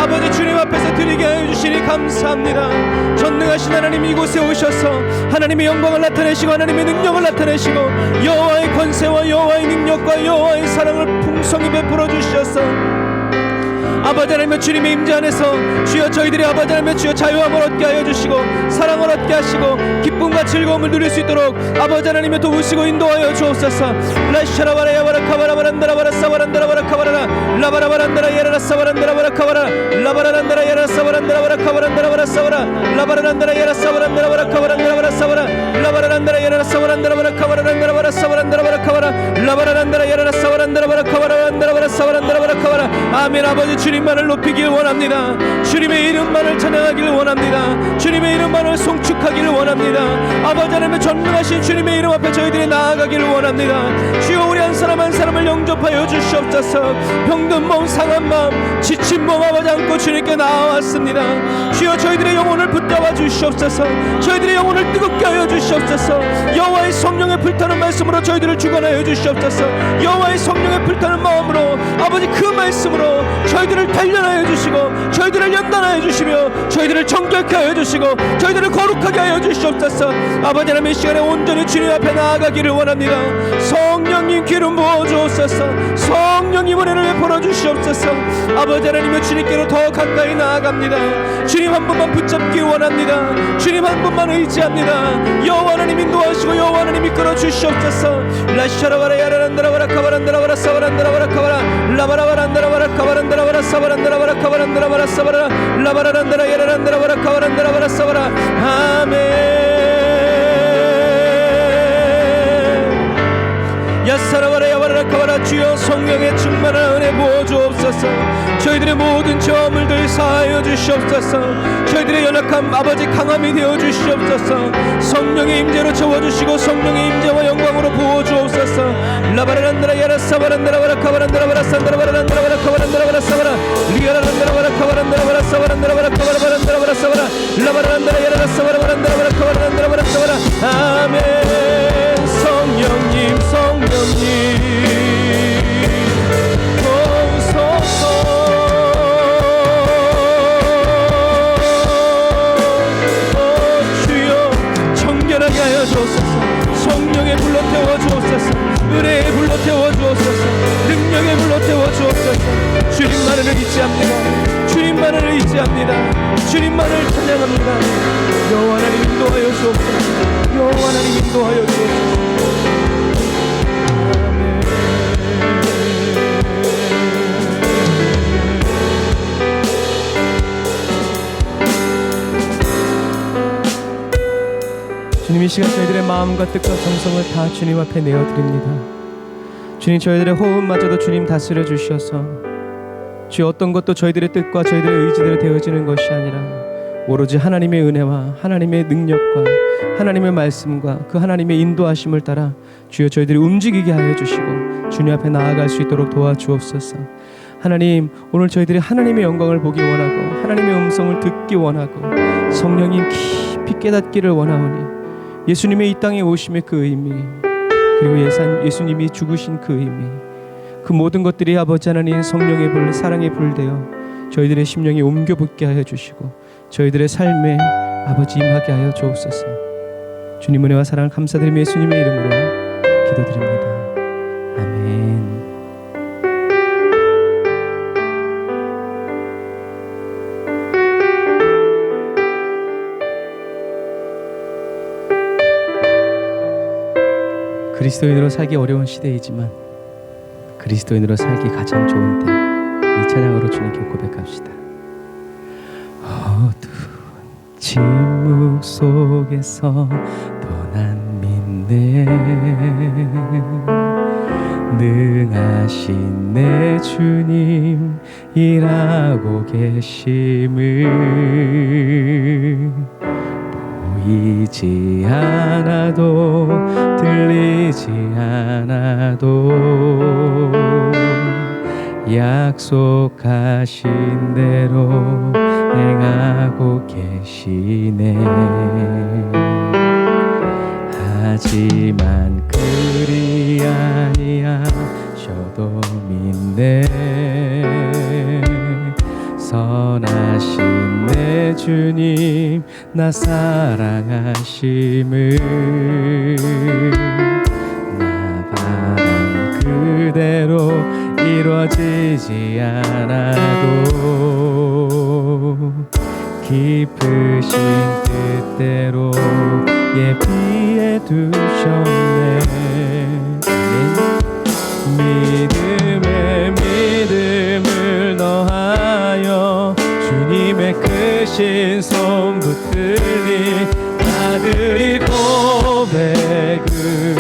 아버지 주님 앞에서 드리게 하여 주시니 감사합니다. 전능하신 하나님 이곳에 오셔서 하나님의 영광을 나타내시고 하나님의 능력을 나타내시고 여호와의 권세와 여호와의 능력과 여호와의 사랑을 풍성히 베풀어 주셔서 아버지 하나님 주님의 임재 안에서 주여 저희들이 아버지 하나님 주여 자유함을 얻게 하여 주시고 사랑을 얻게 하시고 기쁨과 즐거움을 누릴 수 있도록 아버지 하나님의 도우시고 인도하여 주옵소서. 라샤라바라야바라카바라바란다라바라 사바란다라바라카바라라 라바라바란다라 예라라 사바란다라바라카바라 라바라란다라 예라라 사바란다라바라카바란다라바라 사바라 라바라란다라 예라라 사바란다라바라카바란다라바라 사바라 라바라란다라 예라라 사바란다라바라카바란다라바라 사바란다라바라카바라 라바라란다라 예라라 사바란다라바라카바란다라바라 사바란다라바라카바라. 아멘. 아버지 주님만을 높이길 원합니다. 주님의 이름만을 찬양하길 원합니다. 주님의 이름만을 송축하기를 원합니다. 아버지 하나님의 전능하신 주님의 이름 앞에 저희들이 나아가기를 원합니다. 주여 우리 한 사람 한 사람을 영접하여 주시옵소서. 병든 몸 상한 마음 지친 몸 아버지 안고 주님께 나아왔습니다. 주여 저희들의 영혼을 붙잡아 주시옵소서. 저희들의 영혼을 뜨겁게 하여 주시옵소서. 여호와의 성령의 불타는 말씀으로 저희들을 주관하여 주시옵소서. 여호와의 성령의 불타는 마음으로 아버지 그 말씀으로 저희들을 단련하여 주시고 저희들을 연단하여 주시며 저희들을 정결케 하여 주시고 저희들을 거룩하게 하여 주시옵소서. 아버지 하나님 이 시간에 온전히 주님 앞에 나아가기를 원합니다. 성령님 기름 부어 주옵소서. 성령님 은혜를 베풀어 주시옵소서. 아버지 하나님의 주님께로 더 가까이 나아갑니다. 주님 한 분만 붙잡기 원합니다. 주님 한 분만 의지합니다. 여호와 하나님 인도하시고 여호와 하나님 이끌어 주시옵소서. 라샤라바라 야라란다라바라 카바란다라바라 사바란다라바라 카바라 라바라바란다라바라 카바란다라바라 사바란다라바라 카바란다라바라 사바라 라바라란다라 야라란다라바라 카바란다라바라 사바라. 아멘. 야사라바라 야바라 카바라. 주여 성령의 충만한 은혜 부어 주옵소서. 저희들의 모든 저물들 사하여 주시옵소서. 저희들의 연약함 아버지 강함이 되어 주시옵소서. 성령의 임재로 채워주시고 성령의 임재와 영광으로 부어 주옵소서. 라바라란다라 야라사바란다라바라 카바란다라바라 산다라바란다라바라 카바란다라바라 사바라 리아라란다라바라 카바란다라바라 사바란다라바라 카바란다라바라 사바라 라바라란다라 야라사바란다라바라 카바란다라바라 사바라. 아멘. 성령님 성령님 오소서. 주여 정결하게 하여 주옵소서. 성령의 불로 태워 주옵소서. 은혜의 불로 태워 주옵소서. 능력의 불로 태워 주옵소서. 주님만을 의지합니다. 주님만을 의지합니다. 주님만을 찬양합니다. 여호와 하나님 인도하여 주옵소서. 여호와 하나님 인도하여 주옵소서. 주님 이 시간 저희들의 마음과 뜻과 정성을 다 주님 앞에 내어드립니다. 주님 저희들의 호흡마저도 주님 다스려 주셔서 주여 어떤 것도 저희들의 뜻과 저희들의 의지대로 되어지는 것이 아니라 오로지 하나님의 은혜와 하나님의 능력과 하나님의 말씀과 그 하나님의 인도하심을 따라 주여 저희들이 움직이게 하여 주시고 주님 앞에 나아갈 수 있도록 도와주옵소서. 하나님 오늘 저희들이 하나님의 영광을 보기 원하고 하나님의 음성을 듣기 원하고 성령님 깊이 깨닫기를 원하오니 예수님의 이 땅에 오심의 그 의미 그리고 예수님이 죽으신 그 의미 그 모든 것들이 아버지 하나님 성령의 불 사랑의 불 되어 저희들의 심령에 옮겨 붙게 하여 주시고 저희들의 삶에 아버지 임하게 하여 주옵소서. 주님 은혜와 사랑을 감사드리며 예수님의 이름으로 기도드립니다. 아멘. 그리스도인으로 살기 어려운 시대이지만 그리스도인으로 살기 가장 좋은 때 이 찬양으로 주님께 고백합시다. 어두운 침묵 속에서 또 난 믿네 능하신 내 주님 일하고 계심을 보이지 않아도 들리지 않아도 약속하신 대로 행하고 계시네. 하지만 그리 아니하셔도 믿네. 선한 능하신 내 주님 나 사랑하심을 나 바람 그대로 이루어지지 않아도 깊으신 뜻대로 예비해 두셨네. 믿음에 믿음을 더하여 주님의 크신 손 붙들리 아들이 고백을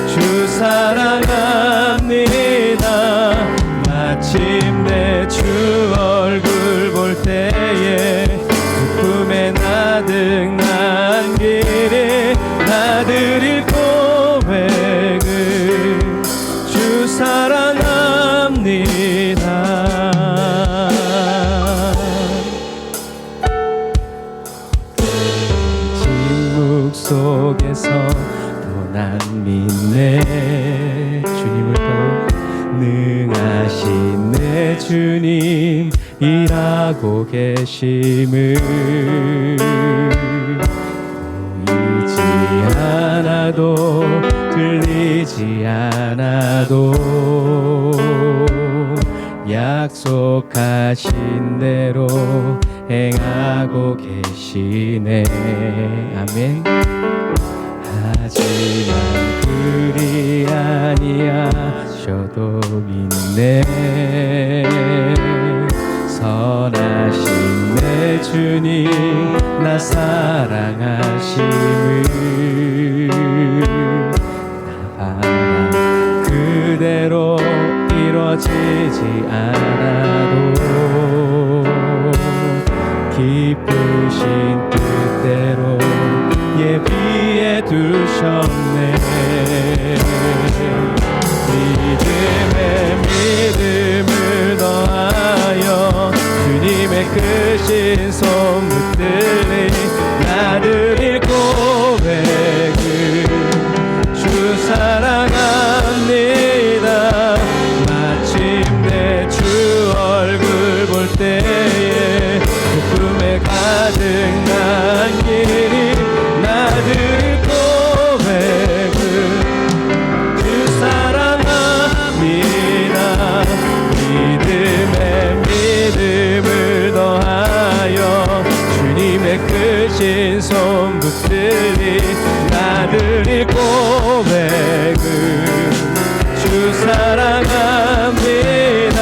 주 사랑합니다. 마침내 주 얼굴 볼 때에 기쁨에 나득난 길에 나드릴 고백을 주 사랑합니다. 침묵 속에서 또 난 믿네. 주님을 또 능하신 내 주님 일하고 계심을 보이지 않아도 들리지 않아도 약속하신 대로 행하고 계시네. 아멘. 하지만 그리 아니하셔도 믿네. 선하신 내 주님 나 사랑하심을 나 바람 그대로 이루어지지 않아도 기쁘신 뜻대로 예비해 두셨네. 믿음에 믿음을 더하여 주님의 크신 손 붙들리 나드릴 고백을 주 사랑합니다. 마침내 주 얼굴 볼 때에 기쁨에 가득난 길이 나드릴 고백을 주 사랑합니다. 믿음에 믿음을 더하여 주님의 크신 손 붙들리 나드릴 고백을 주 사랑합니다.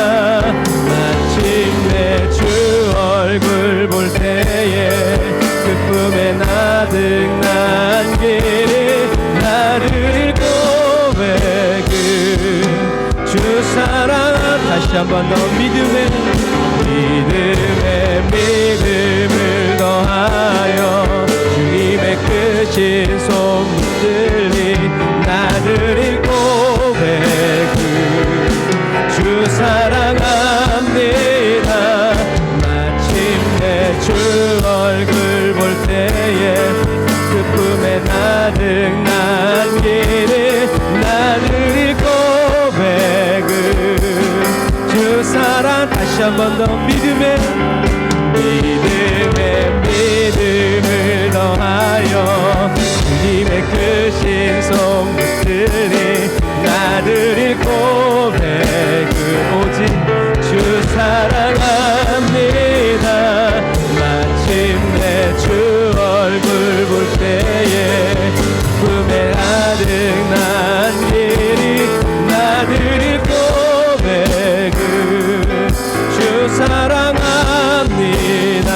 마침내 주 얼굴 볼 때에 기쁨에 나득난 길이 나드릴 고백을 주 사랑. 다시 한 번 더 믿음에 믿음을 더하여 주님의 크신 손 붙들리 나드릴 고백을 주 사랑합니다. 마침내 주 얼굴 볼 때에 기쁨에 나득난 길에 나드릴 고백을 주 사랑. 다시 한 번 더 믿음에 믿음을 더하여 주님의 크신 손 붙들리 나드릴 고백을 오직 주 사랑합니다. 마침내 주 얼굴 볼 때에 꿈에 나득난 길이 나드릴 고백을 주 사랑합니다.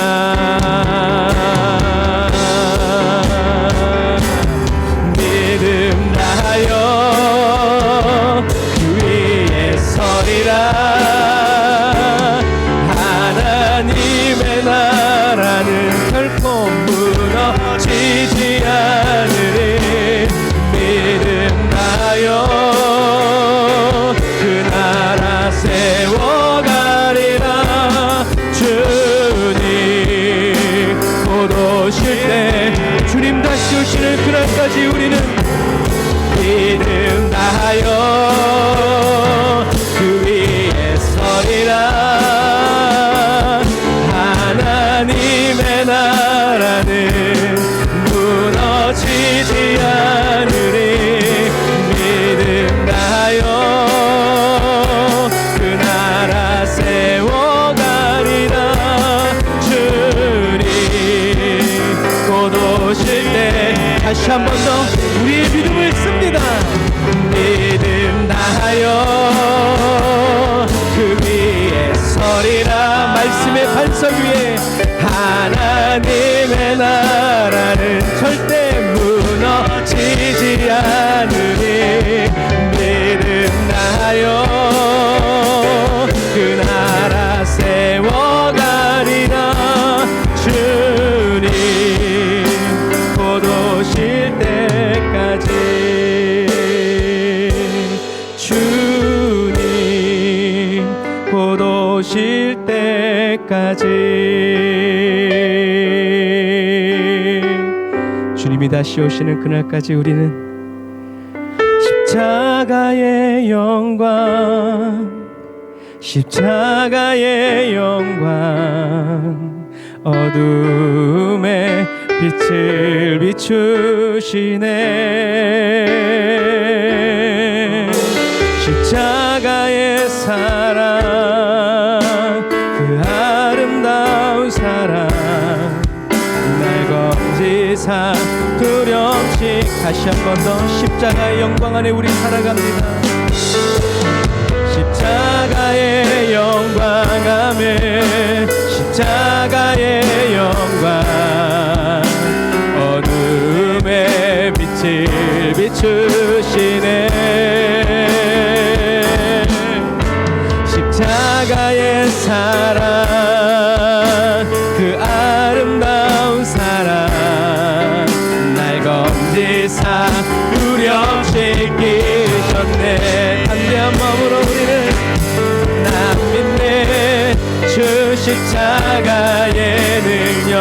믿음 다하여 주 다시 한 번 더 우리의 믿음을 씁니다. 믿음 다하여 그 위에 서리라. 말씀의 반석 위에 하나님의 나라는 절대 무너지지 않으니 믿음 다하여 그 나라 세워가리라. 주님 곧 오실 때까지, 주님 곧 오실 때까지. 주님이 다시 오시는 그날까지 우리는 십자가의 영광, 십자가의 영광, 어둠의 빛을 비추시네. 십자가의 사랑, 그 아름다운 사랑, 날 건지사 두려움씩. 다시 한 번 더 십자가의 영광 안에 우리 살아갑니다. 십자가의 영광 안에, 십자가의 영광, 어둠의 빛을 비추시네. 십자가의 사랑, 그 아름다운 사랑, 날 건지사 두려움시키셨네. 담대한 마음으로 우리는 나 믿네. 주 십자가의 능력,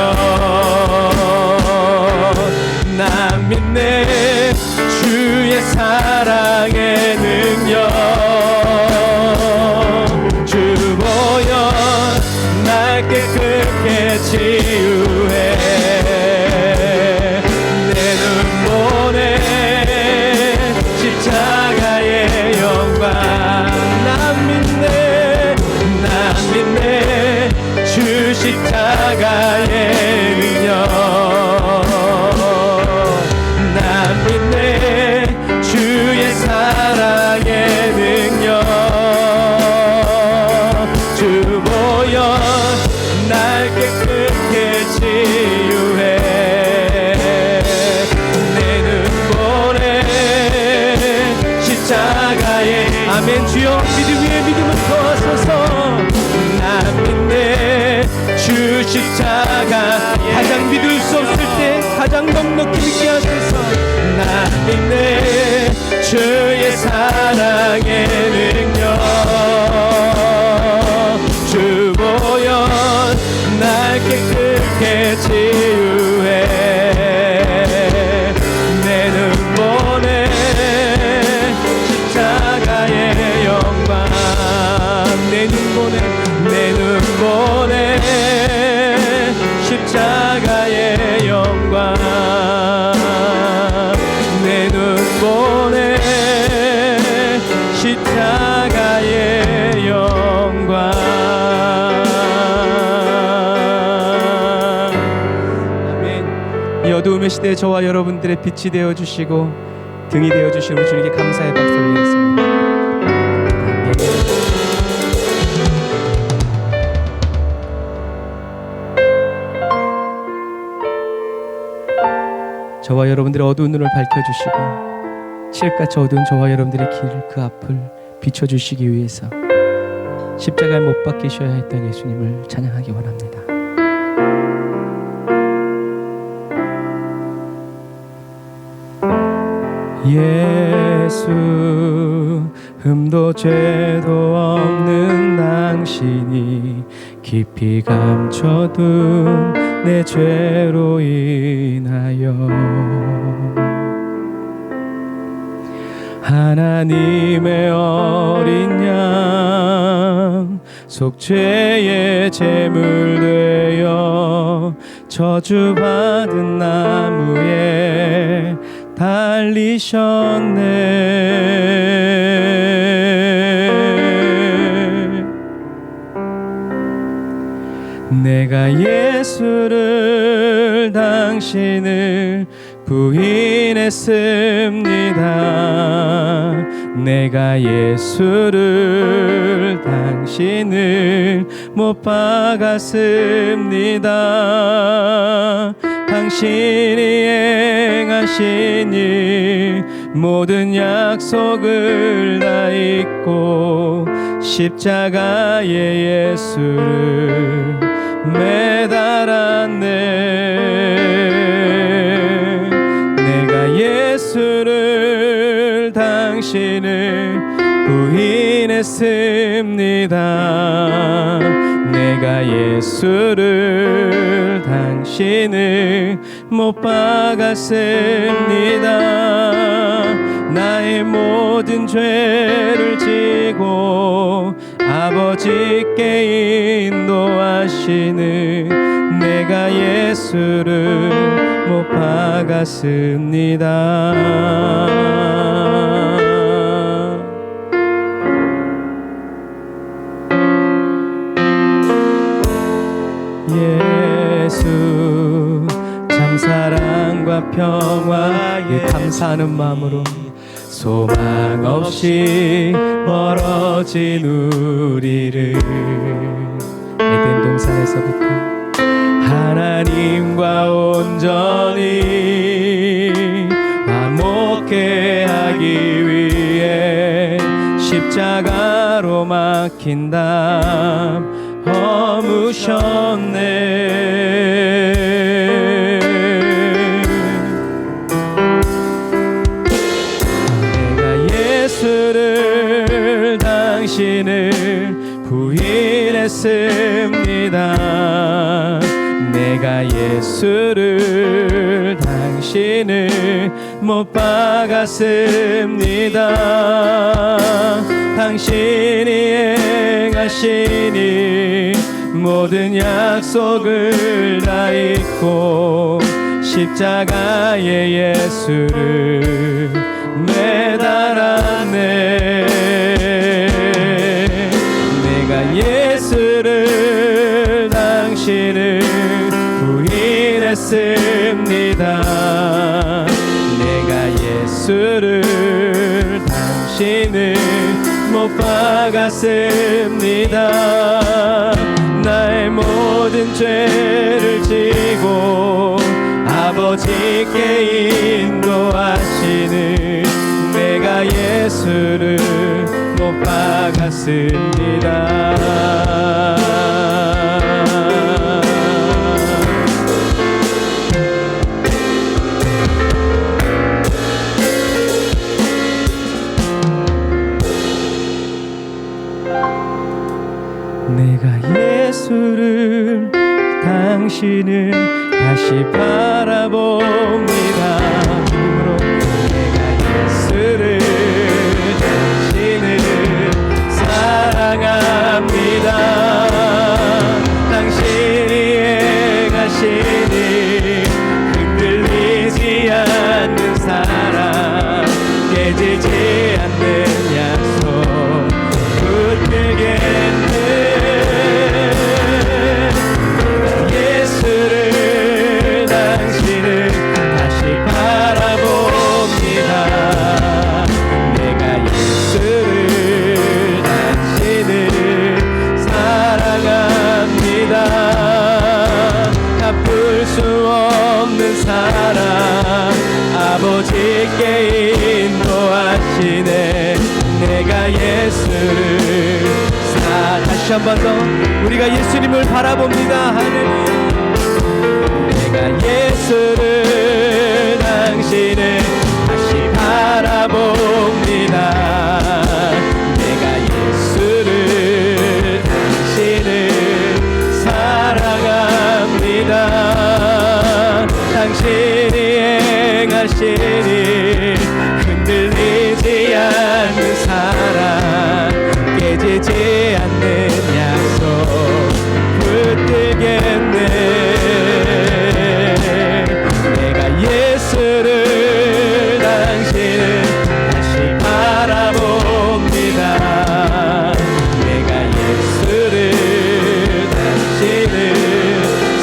나 믿네. 주의 사랑의 능력, 주 보여 날 깨끗게 치유해. 내 눈 보네 십자가의 영광. 나 믿네, 나 믿네. 주 십자가의 능력, 나 믿네. 주의 사랑의 능력, 주 보여 날 깨끗게 치유해. 내 눈 보네 십자가의. 아멘. 주여 믿음 위에 믿음을 더하소서. 나 믿네. 주 십자가 가장 믿을 수 없을 때 가장 넉넉히 믿게 하소서. 나 믿네. 주의 사랑의 능력, 주 보여 날 깨끗게 치유해. 내 눈 보네 십자가의 영광. 내 눈 보네, 내 눈 보네 십자가의 영광. 내 눈 보네 십자가의 영광. 아멘. 이 어두움의 시대에 저와 여러분들의 빛이 되어주시고 등이 되어주신 우리 주님께 감사의 박수 올리겠습니다. 아멘. 저와 여러분들의 어두운 눈을 밝혀주시고 칠같이 어두운 저와 여러분들의 길, 그 앞을 비춰주시기 위해서 십자가에 못 박히셔야 했던 예수님을 찬양하기 원합니다. 예수, 흠도 죄도 없는 당신이 깊이 감춰둔 내 죄로 인하여 하나님의 어린 양 속죄의 제물 되어 저주받은 나무에 달리셨네. 내가 예수를 당신을 부인했습니다. 내가 예수를 당신을 못 박았습니다. 당신이 행하신 일 모든 약속을 다 잊고 십자가에 예수를 매달았네. 내가 예수를 당신을 부인했습니다. 내가 예수를 당신을 못 박았습니다. 나의 모든 죄를 지고 아버지께 인도하시는 내가 예수를 못 박았습니다. 예수 참 사랑과 평화에 감사하는 마음으로 소망 없이 멀어진 우리를 에덴 동산에서부터 하나님과 온전히 화목해 하기 위해 십자가로 막힌 담 허무셨네. 내가 예수를 당신을 부인했습니다. 내가 예수를 당신을 못 박았습니다. 당신이 행하시니 모든 약속을 다 잊고 십자가에 예수를 매달았네. 내가 예수를 당신을 부인했습니다. 내가 예수를 당신을 못 박았습니다. 나의 모든 죄를 지고 아버지께 인도하시는 내가 예수를 못 박았습니다. 내가 예수를 당신을 다시 바라봅니다. 힘으로 내가 예수를 당신을 사랑합니다. 당신이 행하시니 흔들리지 않는 사랑 깨지지 않는 약속 붙들겠네. 사랑 아버지께 인도하시네. 내가 예수를 다시 한 번 더 우리가 예수님을 바라봅니다. 할렐루야. 내가 예수를 당신을 다시 바라봅니다. 내가 예수를 당신을 사랑합니다. 당신이 행하시니 흔들리지 않는 사랑 깨지지 않는 약속 붙들겠네. 내가 예수를 당신을 다시 바라봅니다. 내가 예수를 당신을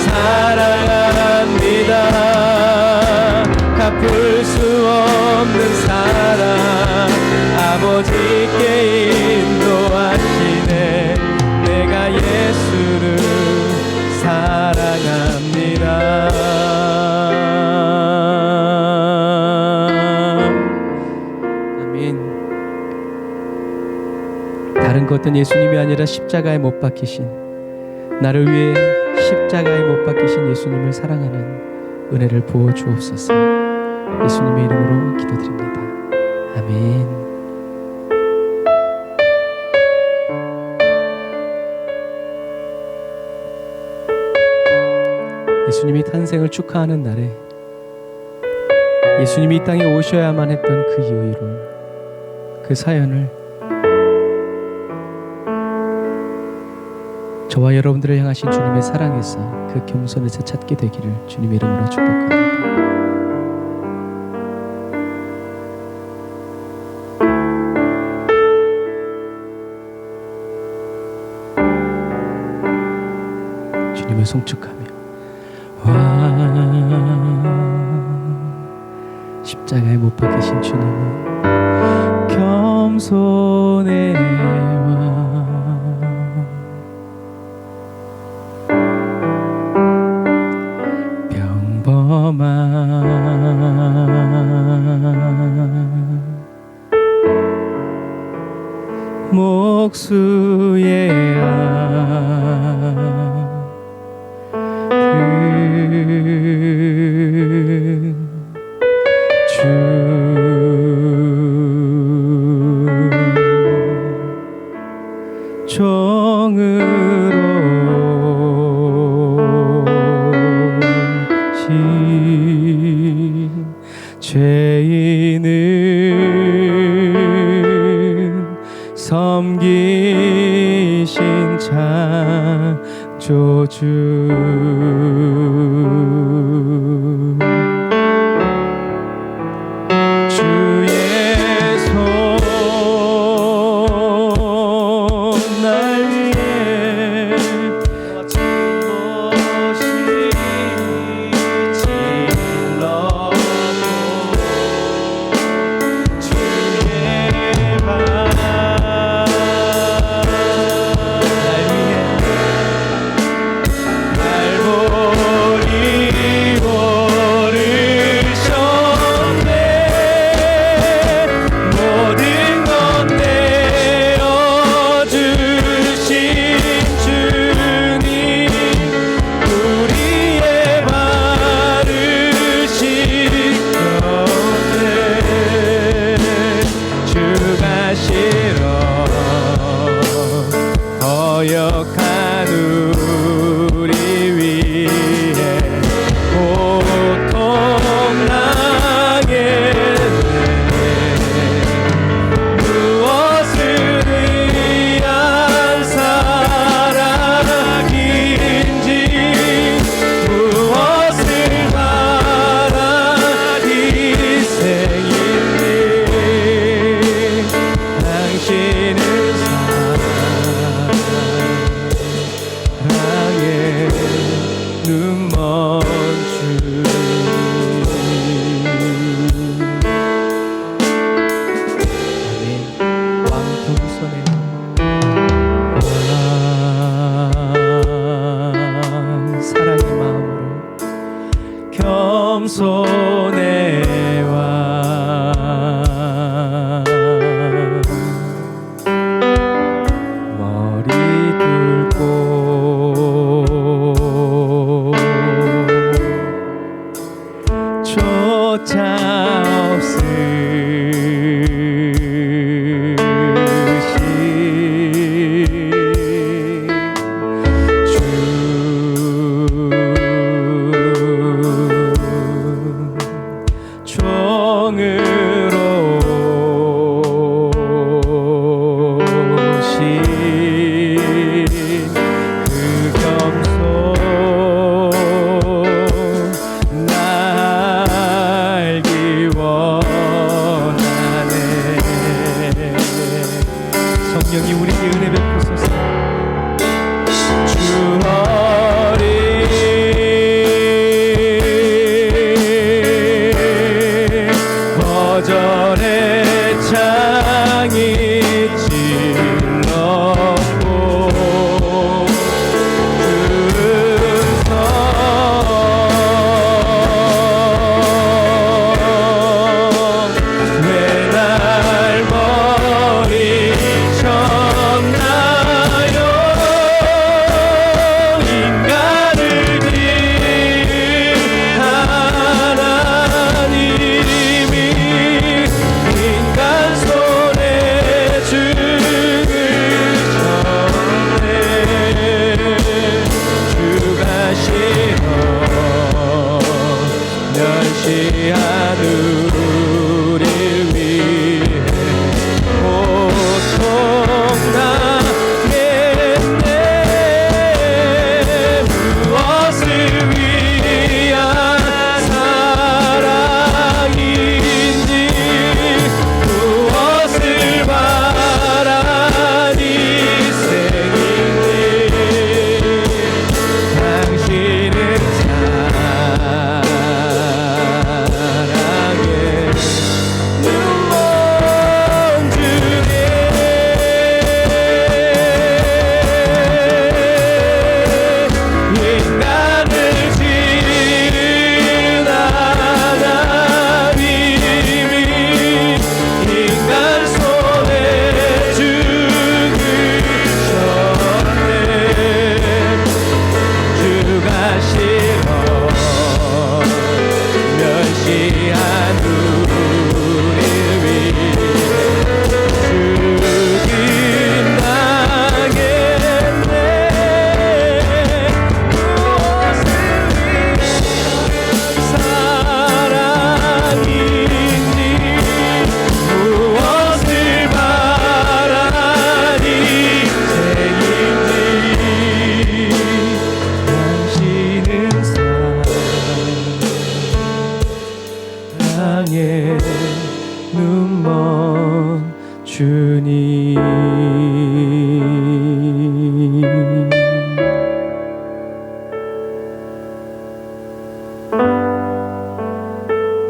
사랑합니다. 갚을 어떤 예수님이 아니라 십자가에 못 박히신, 나를 위해 십자가에 못 박히신 예수님을 사랑하는 은혜를 부어 주옵소서. 예수님의 이름으로 기도드립니다. 아멘. 예수님이 탄생을 축하하는 날에 예수님이 이 땅에 오셔야만 했던 그 이유를, 그 사연을 저와 여러분들을 향하신 주님의 사랑에서, 그 겸손에서 찾게 되기를 주님의 이름으로 축복합니다. 주님을 송축하며 십자가에 못 박히신 주님은 겸손의 왕, 평범한 목수의 종으로 신 죄인은 섬기신 창조주,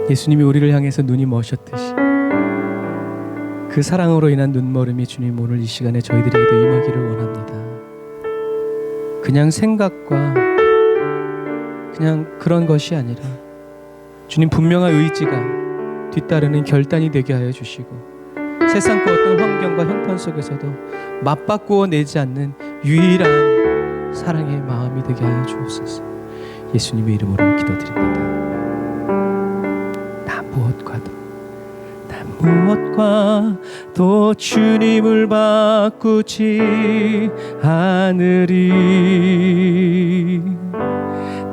예수님이 우리를 향해서 눈이 머셨듯이 그 사랑으로 인한 눈머름이 주님 오늘 이 시간에 저희들에게도 임하기를 원합니다. 그냥 생각과 그냥 그런 것이 아니라 주님 분명한 의지가 뒤따르는 결단이 되게 하여 주시고 세상 그 어떤 환경과 형편 속에서도 맞바꾸어 내지 않는 유일한 사랑의 마음이 되게 하여 주옵소서. 예수님의 이름으로 기도드립니다. 나 무엇과도 주님을 바꾸지 않으리.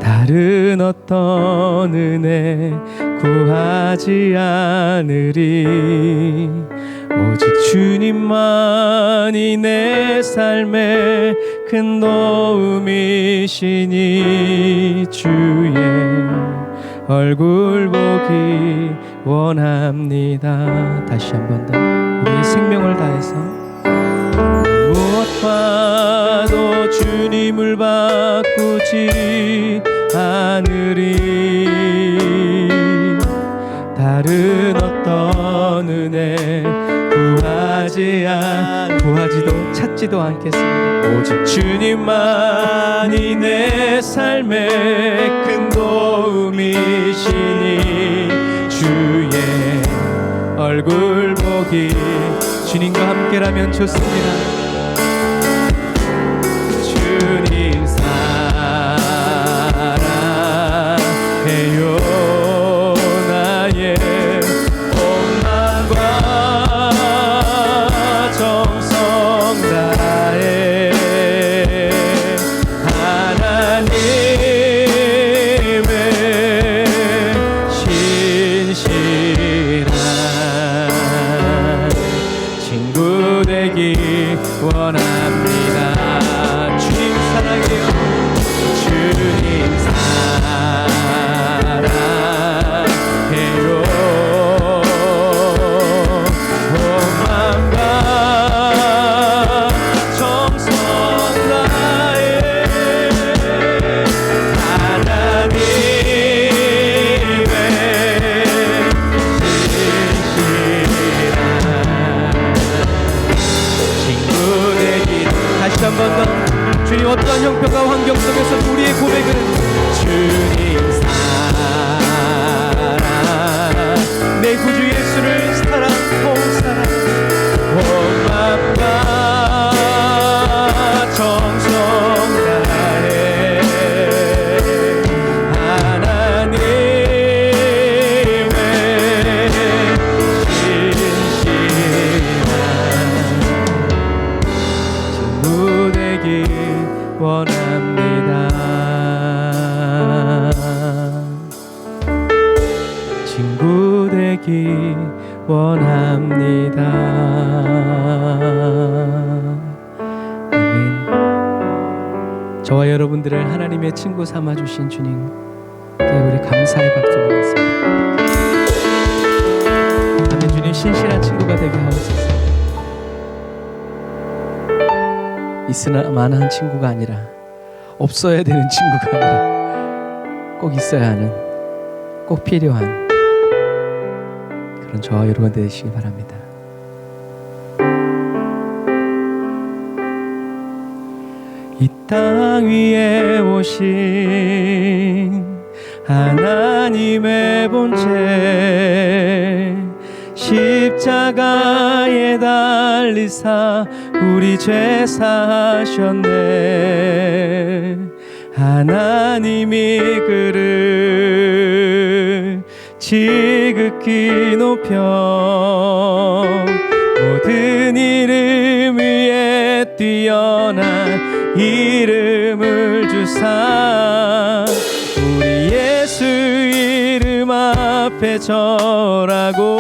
다른 어떤 은혜 구하지 않으리. 오직 주님만이 내 삶의 큰 도움이시니 주의 얼굴 보기 원합니다. 다시 한 번 더 우리의 생명을 다해서 무엇과도 주님을 바꾸지 않으리. 다른 어떤 은혜 구하지도 찾지도 않겠습니다. 오직 주님만이 내 삶의 큰 도움이시니 주의 얼굴 보기. 주님과 함께라면 좋습니다. 주님 사랑해요. 나의 온 마음과 정성 다해 하나님의 신실한 친구 되기 원합니다. 주님 사랑해요. 주님 사랑해요. 온 마음과 정성 다해 하나님의 신실한 친구 되기. 다시 한 번 더 주님 어떠한 형편과 환경 속에서 우리의 고백은 주님 사랑 내 구주 예수를 사랑하고 사랑 온 마음과 정성 다해 하나님의 신실한 친구 되기 원합니다. 친구 되기 원합니다. 아멘. 저와 여러분들을 하나님의 친구 삼아 주신 주님께 우리 감사의 박수 드리겠습니다. 아멘. 주님 신실한 친구가 되게 하옵소서. 있으나 만한 친구가 아니라 없어야 되는 친구가 아니라 꼭 있어야 하는, 꼭 필요한 그런 저와 여러분 되시기 바랍니다. 이 땅 위에 오신 하나님의 본체 십자가에 달리사 우리 죄 사하셨네. 하나님이 그를 지극히 높여 모든 이름 위에 뛰어난 이름을 주사 우리 예수 이름 앞에 절하고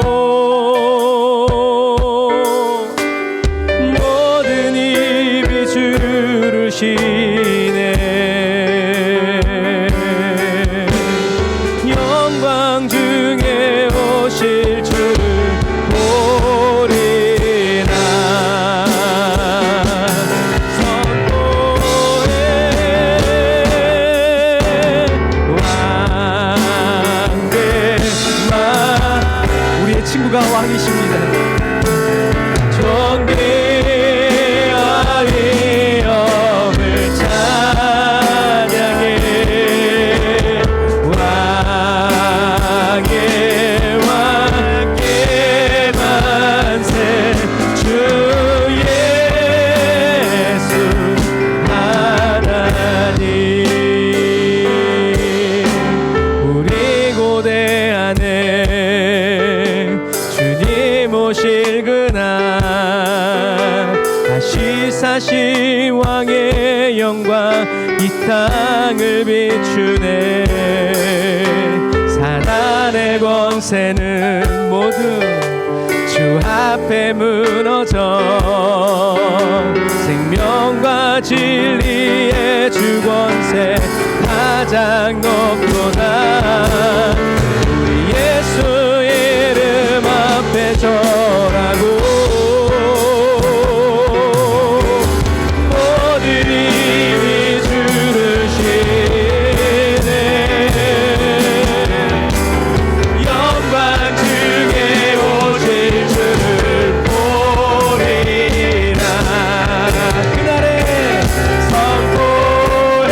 모든 입이 주를 시네. 영광 중에 오실 주를 보리라. 선포해 왕의 영광 이 땅을 비추네. 사단의 권세는 모두 주 앞에 무너져 생명과 진리의 주 권세 가장 높도다. 우리 예수 이름 앞에 절하고 모든 힘이 주를 쉬네. 영광 중에 오실 주를 보리라. 그날에 선포해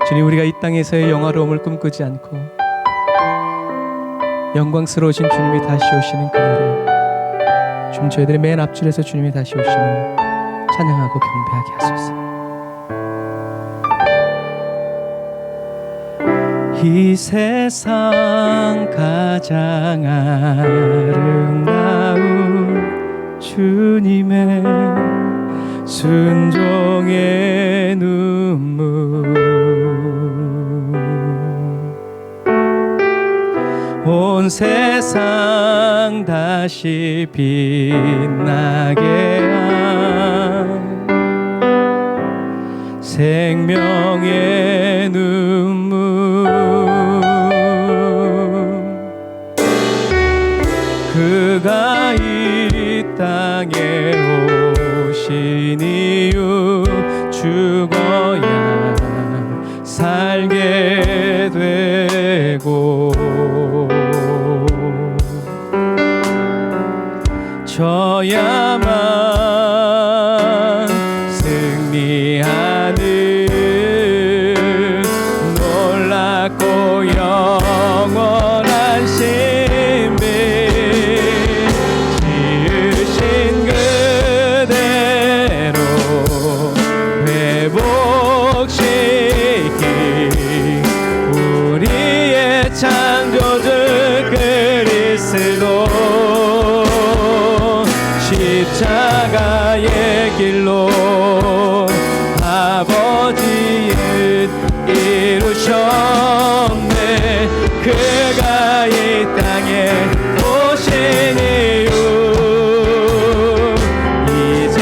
주님, 우리가 이 땅에서의 영화로움을 꿈꾸지 않고 영광스러우신 주님이 다시 오시는 그날에 주님, 저희들의 맨 앞줄에서 주님이 다시 오심을 찬양하고 경배하게 하소서. 이 세상 가장 아름다운 주님의 순종의 눈물, 온 세상 다시 빛나게 한 생명의 눈물, 그가 이 땅에 오신 이유 죽어야 살게 되고 져야만 승리하는 놀랍고 영원한 신비, 지으신 그대로 회복시키 우리의 창조주 그리스도 십자가의 길로 아버지의 이루셨네. 그가 이 땅에 오신 이유 이제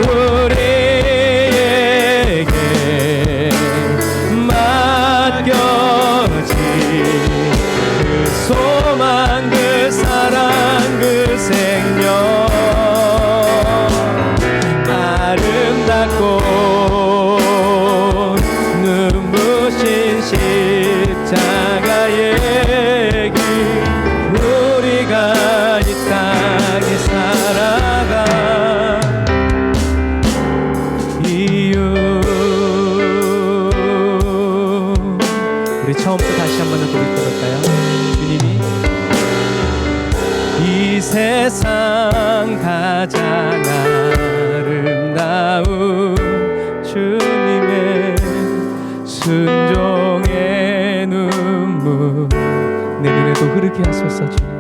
우리에게 맡겨진 그 소망, 그 사랑, 그 생명, 아름답고 눈부신 십자가의 길, 우리가 이 땅에 살아가 이유. 우리 처음부터 다시 한 번 더 고백 들을까요? 주님이 이 세상 가장 아름다운 주님의 순종의 눈물, 내 눈에도 흐르게 하소서. 주님,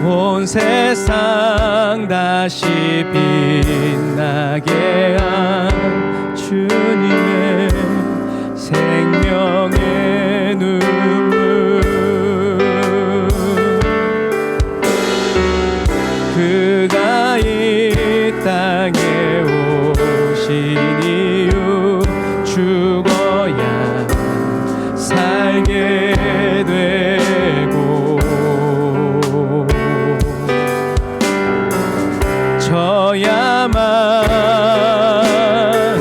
온 세상 다시 빛나게 한 주님의 생명의 눈물, 그가 이 땅에 오신 이유 죽어야 살게 되고 져야만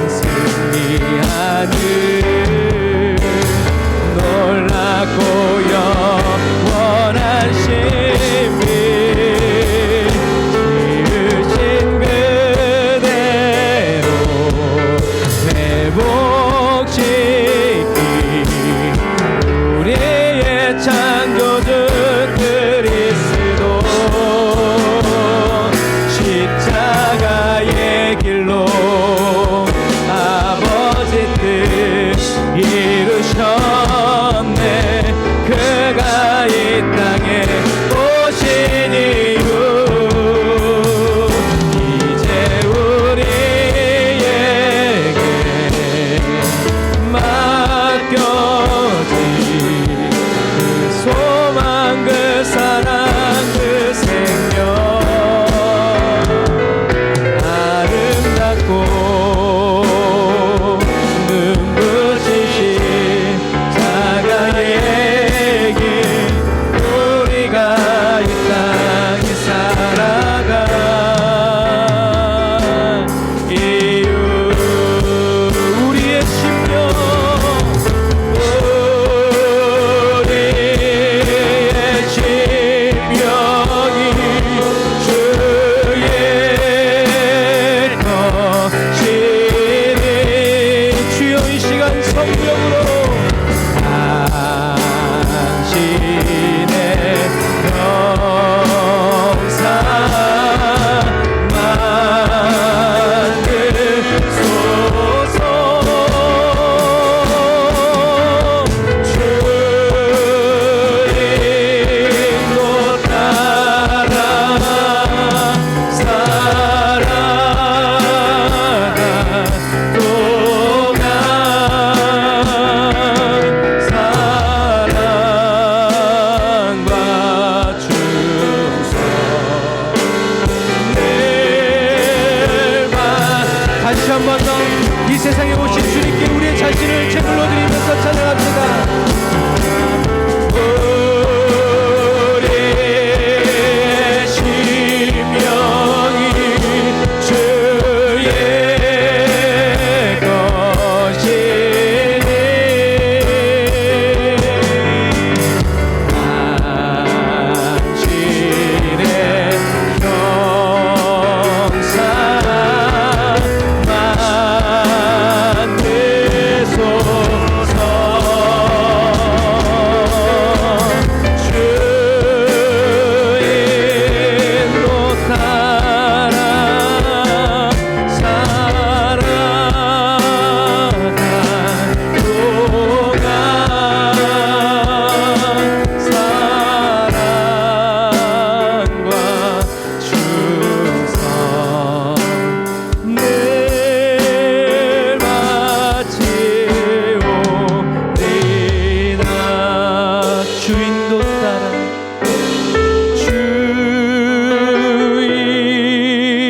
승리하는 놀랍고 영원한 신비, 지으신 그대로 회복시키 우리의 창조주 그리스도 십자가의 길로 아버지 뜻 이루셨네. 그가 이 땅에 오신 이유 이제 우리에게 맡겨진 그 소망, 그 사랑, 그 생명, 아름답고 눈부신 십자가의 길, 우리가 이 땅에 살아갈 이유, 우리의 심령, 우리의 심령이 주의 것이니 주여 이 시간 성령으로 당신의 영상 만드소서. 주인도 따라 살아갈 동안 사랑과 충성 늘 다시 한 번 더 이 세상에 오신 주님께 우리의 자신을 제물로 드리면서 찬양합니다. 우리의 심령이 주의 것이니 당신의 형상 만드소서. 주인도 따라 살아갈 동안 사랑과 충성 늘 바치오리다. 주인도 따라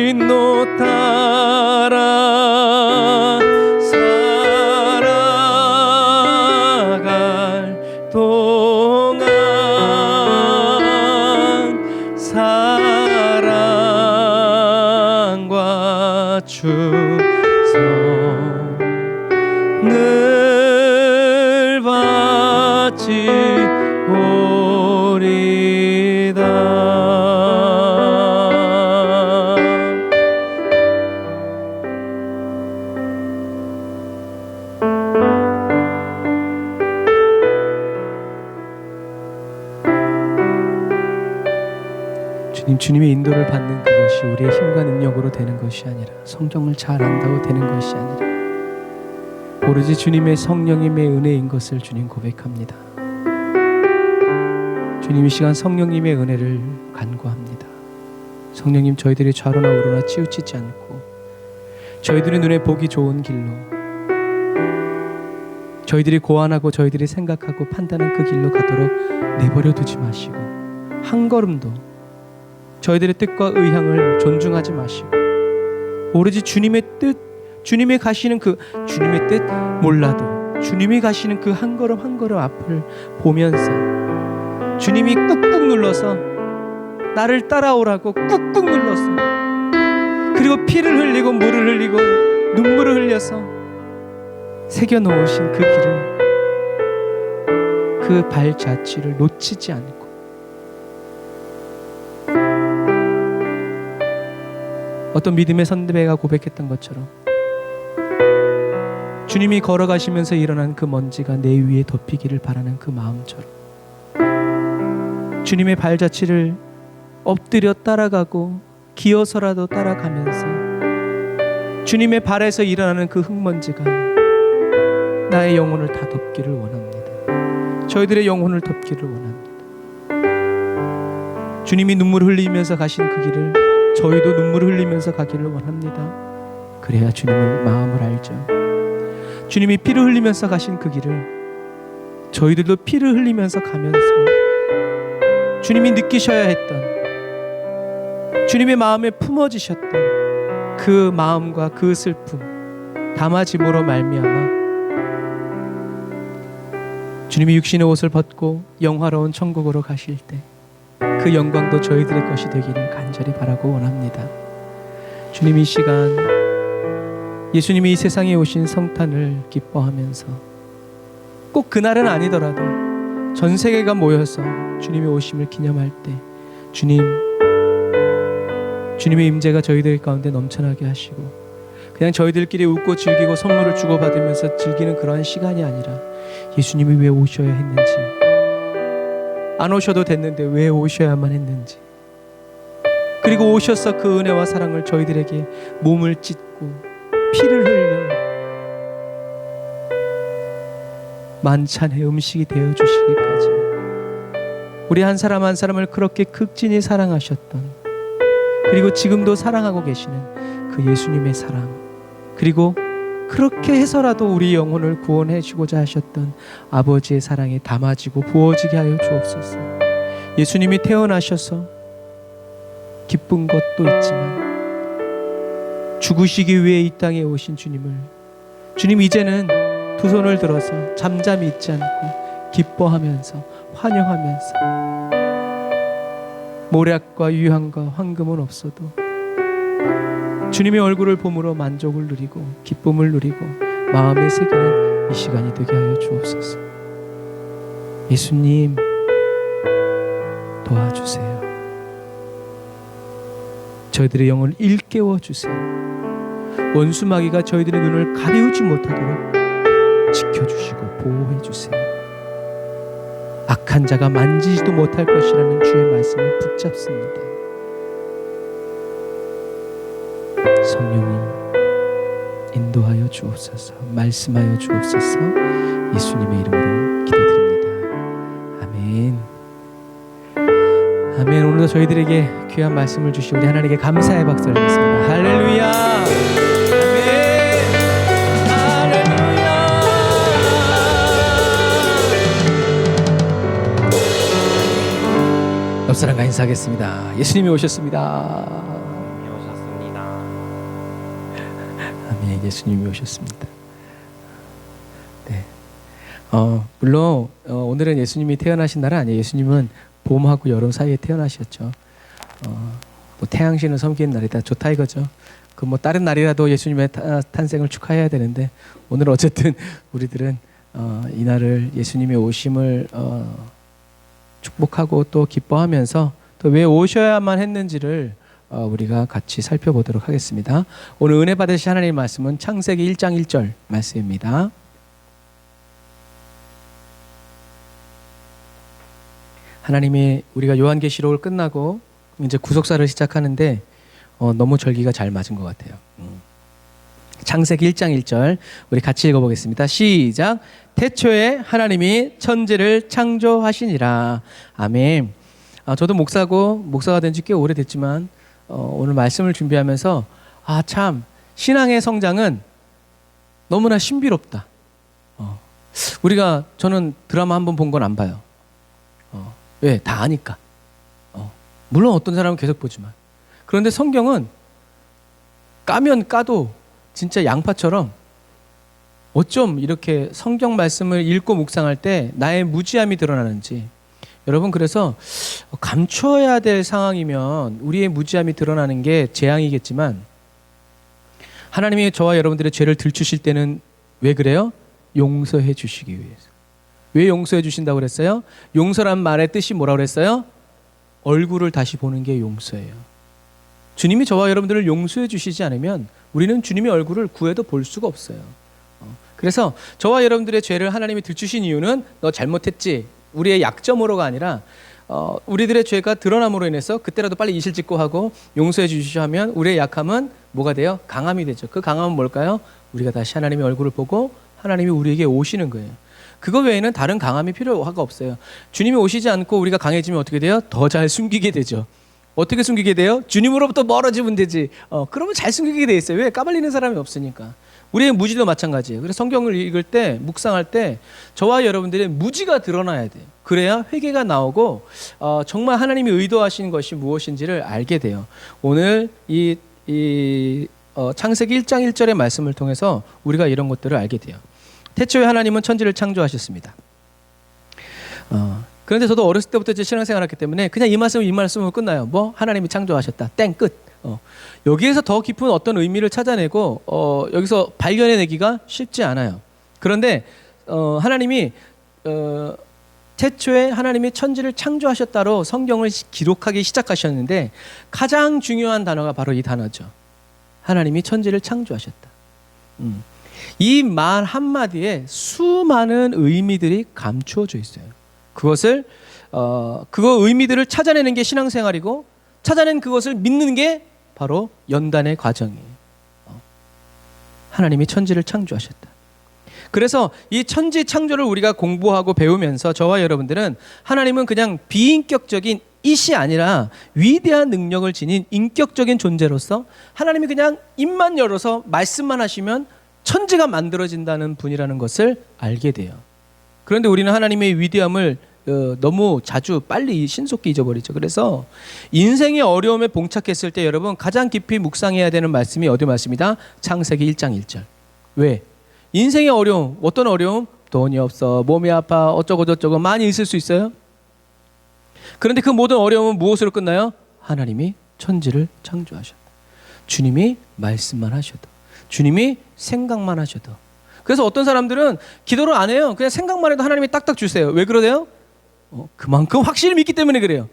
주인도 따라 살아갈 동안 사랑과 충성 늘 바치오리다. 주님, 주님의 인도를 받는 그것이 우리의 힘과 능력으로 되는 것이 아니라, 성경을 잘 안다고 되는 것이 아니라 오로지 주님의 성령님의 은혜인 것을 주님 고백합니다. 주님, 이 시간 성령님의 은혜를 간구합니다. 성령님, 저희들이 좌로나 우로나 치우치지 않고 저희들의 눈에 보기 좋은 길로, 저희들이 고안하고 저희들이 생각하고 판단한 그 길로 가도록 내버려 두지 마시고, 한 걸음도 저희들의 뜻과 의향을 존중하지 마시고, 오로지 주님의 뜻, 주님이 가시는 그 주님의 뜻 몰라도 주님이 가시는 그 한 걸음 한 걸음 앞을 보면서 주님이 꾹꾹 눌러서 나를 따라오라고 꾹꾹 눌러서, 그리고 피를 흘리고 물을 흘리고 눈물을 흘려서 새겨 놓으신 그 길을, 그 발자취를 놓치지 않고 어떤 믿음의 선배가 고백했던 것처럼 주님이 걸어가시면서 일어난 그 먼지가 내 위에 덮이기를 바라는 그 마음처럼 주님의 발자취를 엎드려 따라가고 기어서라도 따라가면서 주님의 발에서 일어나는 그 흙먼지가 나의 영혼을 다 덮기를 원합니다. 저희들의 영혼을 덮기를 원합니다. 주님이 눈물을 흘리면서 가신 그 길을 저희도 눈물을 흘리면서 가기를 원합니다. 그래야 주님의 마음을 알죠. 주님이 피를 흘리면서 가신 그 길을 저희들도 피를 흘리면서 가면서 주님이 느끼셔야 했던, 주님의 마음에 품어지셨던 그 마음과 그 슬픔 담아짐으로 말미암아 주님이 육신의 옷을 벗고 영화로운 천국으로 가실 때 그 영광도 저희들의 것이 되기를 간절히 바라고 원합니다. 주님, 이 시간 예수님이 이 세상에 오신 성탄을 기뻐하면서 꼭 그날은 아니더라도 전 세계가 모여서 주님의 오심을 기념할 때 주님의 임재가 저희들 가운데 넘쳐나게 하시고, 그냥 저희들끼리 웃고 즐기고 선물을 주고받으면서 즐기는 그러한 시간이 아니라 예수님이 왜 오셔야 했는지, 안 오셔도 됐는데 왜 오셔야만 했는지, 그리고 오셔서 그 은혜와 사랑을 저희들에게 몸을 찢고 피를 흘려 만찬의 음식이 되어 주시기까지 우리 한 사람 한 사람을 그렇게 극진히 사랑하셨던, 그리고 지금도 사랑하고 계시는 그 예수님의 사랑, 그리고 그렇게 해서라도 우리 영혼을 구원해 주고자 하셨던 아버지의 사랑에 담아지고 부어지게 하여 주옵소서. 예수님이 태어나셔서 기쁜 것도 있지만 죽으시기 위해 이 땅에 오신 주님을, 주님 이제는 두 손을 들어서 잠잠히 있지 않고 기뻐하면서 환영하면서, 모략과 유향과 황금은 없어도 주님의 얼굴을 봄으로 만족을 누리고 기쁨을 누리고 마음에 새기는 이 시간이 되게 하여 주옵소서. 예수님 도와주세요. 저희들의 영혼을 일깨워 주세요. 원수 마귀가 저희들의 눈을 가리우지 못하도록 지켜주시고 보호해 주세요. 악한 자가 만지지도 못할 것이라는 주의 말씀을 붙잡습니다. 성령님 인도하여 주옵소서, 말씀하여 주옵소서. 예수님의 이름으로 기도드립니다. 아멘. 아멘. 오늘도 저희들에게 귀한 말씀을 주신 우리 하나님께 감사의 박수를 드리겠습니다. 할렐루야. 아멘. 할렐루야. 옆 사람과 인사하겠습니다. 예수님이 오셨습니다. 예수님이 오셨습니다. 네. 물론 오늘은 예수님이 태어나신 날은 아니에요. 예수님은 봄하고 여름 사이에 태어나셨죠. 뭐 태양신을 섬기는 날이다, 좋다 이거죠. 그 뭐 다른 날이라도 예수님의 탄생을 축하해야 되는데, 오늘 어쨌든 우리들은 이 날을 예수님의 오심을 축복하고 또 기뻐하면서 또 왜 오셔야만 했는지를 우리가 같이 살펴보도록 하겠습니다. 오늘 은혜 받으신 하나님의 말씀은 창세기 1장 1절 말씀입니다. 하나님이, 우리가 요한계시록을 끝나고 이제 구속사를 시작하는데 너무 절기가 잘 맞은 것 같아요. 창세기 1장 1절 우리 같이 읽어보겠습니다. 시작. 태초에 하나님이 천지를 창조하시니라. 아멘. 저도 목사가 된 지 꽤 오래됐지만 오늘 말씀을 준비하면서 참 신앙의 성장은 너무나 신비롭다. 저는 드라마 한 번 본 건 안 봐요. 왜? 다 아니까. 물론 어떤 사람은 계속 보지만. 그런데 성경은 까면 까도 진짜 양파처럼 어쩜 이렇게 성경 말씀을 읽고 묵상할 때 나의 무지함이 드러나는지. 여러분, 그래서 감추어야 될 상황이면 우리의 무지함이 드러나는 게 재앙이겠지만 하나님이 저와 여러분들의 죄를 들추실 때는 왜 그래요? 용서해 주시기 위해서. 왜 용서해 주신다고 그랬어요? 용서란 말의 뜻이 뭐라고 그랬어요? 얼굴을 다시 보는 게 용서예요. 주님이 저와 여러분들을 용서해 주시지 않으면 우리는 주님의 얼굴을 구해도 볼 수가 없어요. 그래서 저와 여러분들의 죄를 하나님이 들추신 이유는 너 잘못했지, 우리의 약점으로가 아니라 우리들의 죄가 드러남으로 인해서 그때라도 빨리 이실직고 하고 용서해 주시려 하면 우리의 약함은 뭐가 돼요? 강함이 되죠. 그 강함은 뭘까요? 우리가 다시 하나님의 얼굴을 보고 하나님이 우리에게 오시는 거예요. 그거 외에는 다른 강함이 필요가 없어요. 주님이 오시지 않고 우리가 강해지면 어떻게 돼요? 더 잘 숨기게 되죠. 어떻게 숨기게 돼요? 주님으로부터 멀어지면 되지. 그러면 잘 숨기게 돼 있어요. 왜? 까발리는 사람이 없으니까. 우리의 무지도 마찬가지예요. 그래서 성경을 읽을 때, 묵상할 때 저와 여러분들의 무지가 드러나야 돼요. 그래야 회개가 나오고 정말 하나님이 의도하신 것이 무엇인지를 알게 돼요. 오늘 창세기 1장 1절의 말씀을 통해서 우리가 이런 것들을 알게 돼요. 태초에 하나님은 천지를 창조하셨습니다. 그런데 저도 어렸을 때부터 제 신앙생활을 했기 때문에 그냥 이 말씀으로 끝나요. 하나님이 창조하셨다. 땡, 끝. 여기에서 더 깊은 어떤 의미를 찾아내고 여기서 발견해내기가 쉽지 않아요. 그런데 하나님이 태초에 하나님이 천지를 창조하셨다로 성경을 기록하기 시작하셨는데 가장 중요한 단어가 바로 이 단어죠. 하나님이 천지를 창조하셨다. 이 말 한마디에 수많은 의미들이 감추어져 있어요. 그거 의미들을 찾아내는 게 신앙생활이고 찾아낸 그것을 믿는 게 바로 연단의 과정이에요. 하나님이 천지를 창조하셨다. 그래서 이 천지 창조를 우리가 공부하고 배우면서 저와 여러분들은 하나님은 그냥 비인격적인 이시 아니라 위대한 능력을 지닌 인격적인 존재로서 하나님이 그냥 입만 열어서 말씀만 하시면 천지가 만들어진다는 분이라는 것을 알게 돼요. 그런데 우리는 하나님의 위대함을 너무 자주 빨리 신속히 잊어버리죠. 그래서 인생의 어려움에 봉착했을 때 여러분 가장 깊이 묵상해야 되는 말씀이 어디 말씀이다? 창세기 1장 1절. 왜? 인생의 어려움, 어떤 어려움? 돈이 없어, 몸이 아파, 어쩌고 저쩌고 많이 있을 수 있어요. 그런데 그 모든 어려움은 무엇으로 끝나요? 하나님이 천지를 창조하셨다. 주님이 말씀만 하셔도, 주님이 생각만 하셔도. 그래서 어떤 사람들은 기도를 안 해요. 그냥 생각만 해도 하나님이 딱딱 주세요. 왜 그러세요? 그만큼 확실히 믿기 때문에 그래요.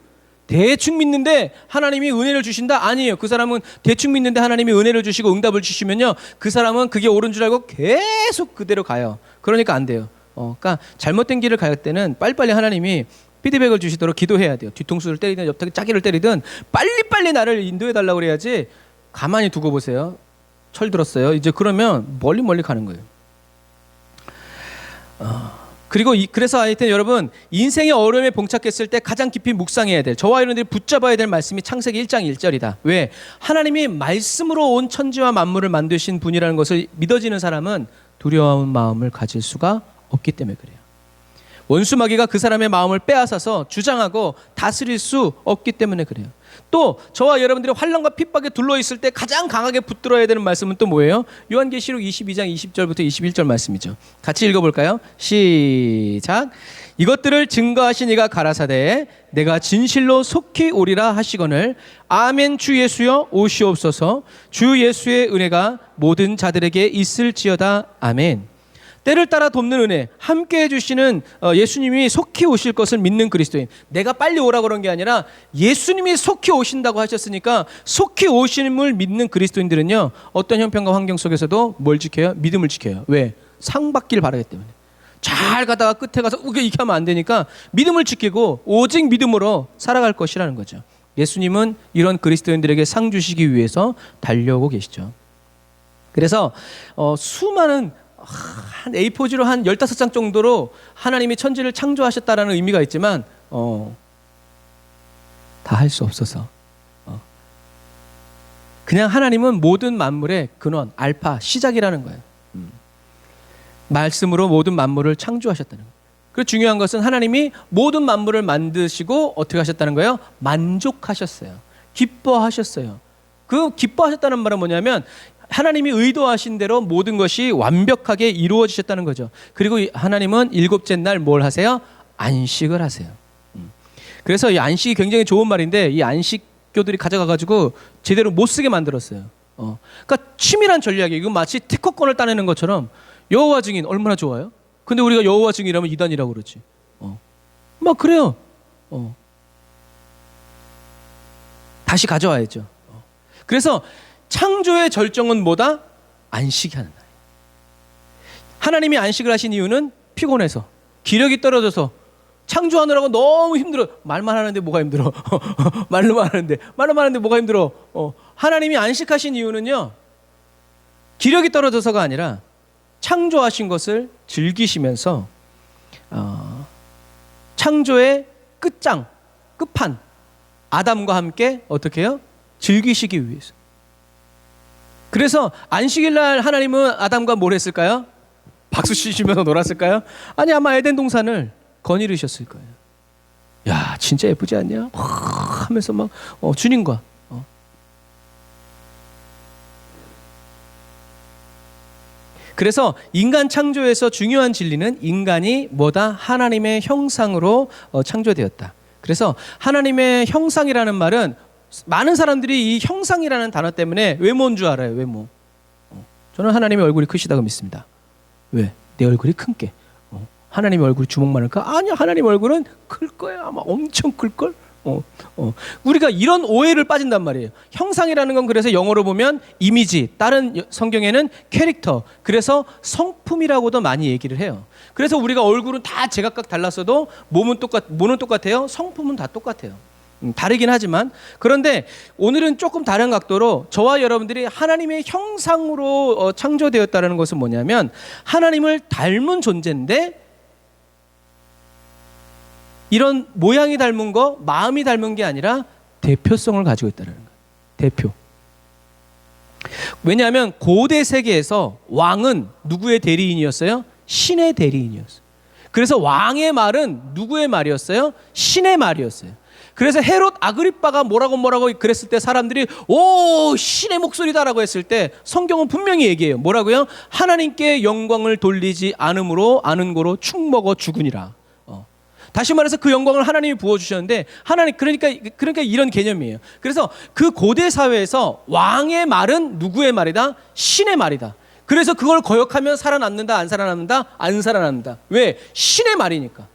대충 믿는데 하나님이 은혜를 주신다? 아니에요. 그 사람은 대충 믿는데 하나님이 은혜를 주시고 응답을 주시면요, 그 사람은 그게 옳은 줄 알고 계속 그대로 가요. 그러니까 안 돼요. 그러니까 잘못된 길을 갈 때는 빨리빨리 하나님이 피드백을 주시도록 기도해야 돼요. 뒤통수를 때리든 옆에 짜기를 때리든 빨리빨리 나를 인도해달라고 그래야지. 가만히 두고 보세요. 철 들었어요. 이제 그러면 멀리 가는 거예요. 그리고 그래서 하여튼 여러분 인생의 어려움에 봉착했을 때 가장 깊이 묵상해야 될, 저와 여러분들이 붙잡아야 될 말씀이 창세기 1장 1절이다. 왜? 하나님이 말씀으로 온 천지와 만물을 만드신 분이라는 것을 믿어지는 사람은 두려운 마음을 가질 수가 없기 때문에 그래요. 원수 마귀가 그 사람의 마음을 빼앗아서 주장하고 다스릴 수 없기 때문에 그래요. 또 저와 여러분들이 환난과 핍박에 둘러있을 때 가장 강하게 붙들어야 되는 말씀은 또 뭐예요? 요한계시록 22장 20절부터 21절 말씀이죠. 같이 읽어볼까요? 시작. 이것들을 증거하신 이가 가라사대 내가 진실로 속히 오리라 하시거늘 아멘. 주 예수여 오시옵소서. 주 예수의 은혜가 모든 자들에게 있을지어다. 아멘. 때를 따라 돕는 은혜, 함께 해주시는 예수님이 속히 오실 것을 믿는 그리스도인. 내가 빨리 오라고 그런 게 아니라 예수님이 속히 오신다고 하셨으니까 속히 오심을 믿는 그리스도인들은요, 어떤 형편과 환경 속에서도 뭘 지켜요? 믿음을 지켜요. 왜? 상 받기를 바라기 때문에. 잘 가다가 끝에 가서 이렇게 하면 안 되니까 믿음을 지키고 오직 믿음으로 살아갈 것이라는 거죠. 예수님은 이런 그리스도인들에게 상 주시기 위해서 달려오고 계시죠. 그래서 수많은 한 A4지로 한 15장 정도로 하나님이 천지를 창조하셨다라는 의미가 있지만 다 할 수 없어서 그냥 하나님은 모든 만물의 근원, 알파, 시작이라는 거예요. 말씀으로 모든 만물을 창조하셨다는 거예요. 그리고 중요한 것은 하나님이 모든 만물을 만드시고 어떻게 하셨다는 거예요? 만족하셨어요. 기뻐하셨어요. 그 기뻐하셨다는 말은 뭐냐면 하나님이 의도하신 대로 모든 것이 완벽하게 이루어지셨다는 거죠. 그리고 하나님은 일곱째 날 뭘 하세요? 안식을 하세요. 그래서 이 안식이 굉장히 좋은 말인데 이 안식교들이 가져가가지고 제대로 못 쓰게 만들었어요. 그러니까 치밀한 전략이에요. 이건 마치 특허권을 따내는 것처럼 여호와 증인 얼마나 좋아요? 근데 우리가 여호와 증인이라면 이단이라고 그러지. 막 그래요. 다시 가져와야죠. 그래서 창조의 절정은 뭐다? 안식이 하는 날이에요. 하나님이 안식을 하신 이유는 피곤해서 기력이 떨어져서 창조하느라고 너무 힘들어. 말만 하는데 뭐가 힘들어? 말로만 하는데 뭐가 힘들어? 하나님이 안식하신 이유는요, 기력이 떨어져서가 아니라 창조하신 것을 즐기시면서 창조의 끝판 아담과 함께 어떻게 해요? 즐기시기 위해서. 그래서 안식일 날 하나님은 아담과 뭘 했을까요? 박수 치시면서 놀았을까요? 아니, 아마 에덴 동산을 거닐으셨을 거예요. 야, 진짜 예쁘지 않냐? 하면서 막 주님과 그래서 인간 창조에서 중요한 진리는 인간이 뭐다? 하나님의 형상으로 창조되었다. 그래서 하나님의 형상이라는 말은 많은 사람들이 이 형상이라는 단어 때문에 외모인 줄 알아요. 외모. 저는 하나님의 얼굴이 크시다고 믿습니다. 왜? 내 얼굴이 큰 게. 하나님의 얼굴이 주먹 많을까? 아니야, 하나님 얼굴은 클 거야. 아마 엄청 클걸? 우리가 이런 오해를 빠진단 말이에요. 형상이라는 건 그래서 영어로 보면 이미지, 다른 성경에는 캐릭터, 그래서 성품이라고도 많이 얘기를 해요. 그래서 우리가 얼굴은 다 제각각 달랐어도 몸은 똑같아요. 성품은 다 똑같아요. 다르긴 하지만, 그런데 오늘은 조금 다른 각도로 저와 여러분들이 하나님의 형상으로 창조되었다는 것은 뭐냐면 하나님을 닮은 존재인데 이런 모양이 닮은 거, 마음이 닮은 게 아니라 대표성을 가지고 있다는 거예요. 대표. 왜냐하면 고대 세계에서 왕은 누구의 대리인이었어요? 신의 대리인이었어요. 그래서 왕의 말은 누구의 말이었어요? 신의 말이었어요. 그래서 헤롯 아그리빠가 뭐라고 그랬을 때 사람들이 오, 신의 목소리다라고 했을 때 성경은 분명히 얘기해요. 뭐라고요? 하나님께 영광을 돌리지 않음으로 아는 고로 축 먹어 죽으니라. 다시 말해서 그 영광을 하나님이 부어주셨는데 그러니까 이런 개념이에요. 그래서 그 고대 사회에서 왕의 말은 누구의 말이다? 신의 말이다. 그래서 그걸 거역하면 살아남는다, 안 살아남는다? 안 살아남는다. 왜? 신의 말이니까.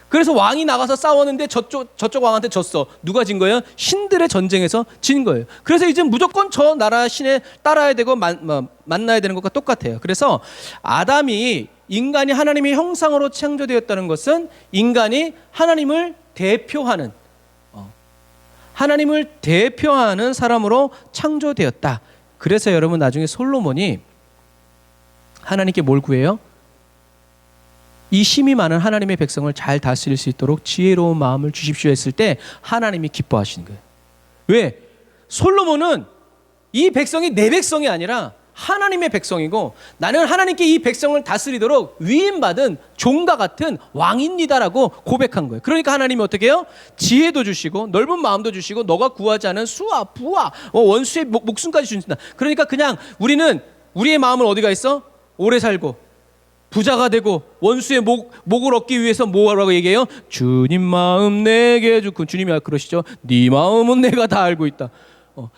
그래서 왕이 나가서 싸웠는데 저쪽 왕한테 졌어. 누가 진 거예요? 신들의 전쟁에서 진 거예요. 그래서 이제 무조건 저 나라 신에 따라야 되고 만나야 되는 것과 똑같아요. 그래서 아담이 인간이 하나님의 형상으로 창조되었다는 것은 인간이 하나님을 대표하는 사람으로 창조되었다. 그래서 여러분 나중에 솔로몬이 하나님께 뭘 구해요? 이 힘이 많은 하나님의 백성을 잘 다스릴 수 있도록 지혜로운 마음을 주십시오 했을 때 하나님이 기뻐하시는 거예요. 왜? 솔로몬은 이 백성이 내 백성이 아니라 하나님의 백성이고 나는 하나님께 이 백성을 다스리도록 위임받은 종과 같은 왕입니다라고 고백한 거예요. 그러니까 하나님이 어떻게 해요? 지혜도 주시고 넓은 마음도 주시고 너가 구하지 않은 수와 부와 원수의 목숨까지 주신다. 그러니까 그냥 우리는 우리의 마음은 어디가 있어? 오래 살고 부자가 되고 원수의 목을 얻기 위해서 뭐라고 얘기해요? 주님 마음 내게 주고. 주님이 그러시죠. 네 마음은 내가 다 알고 있다.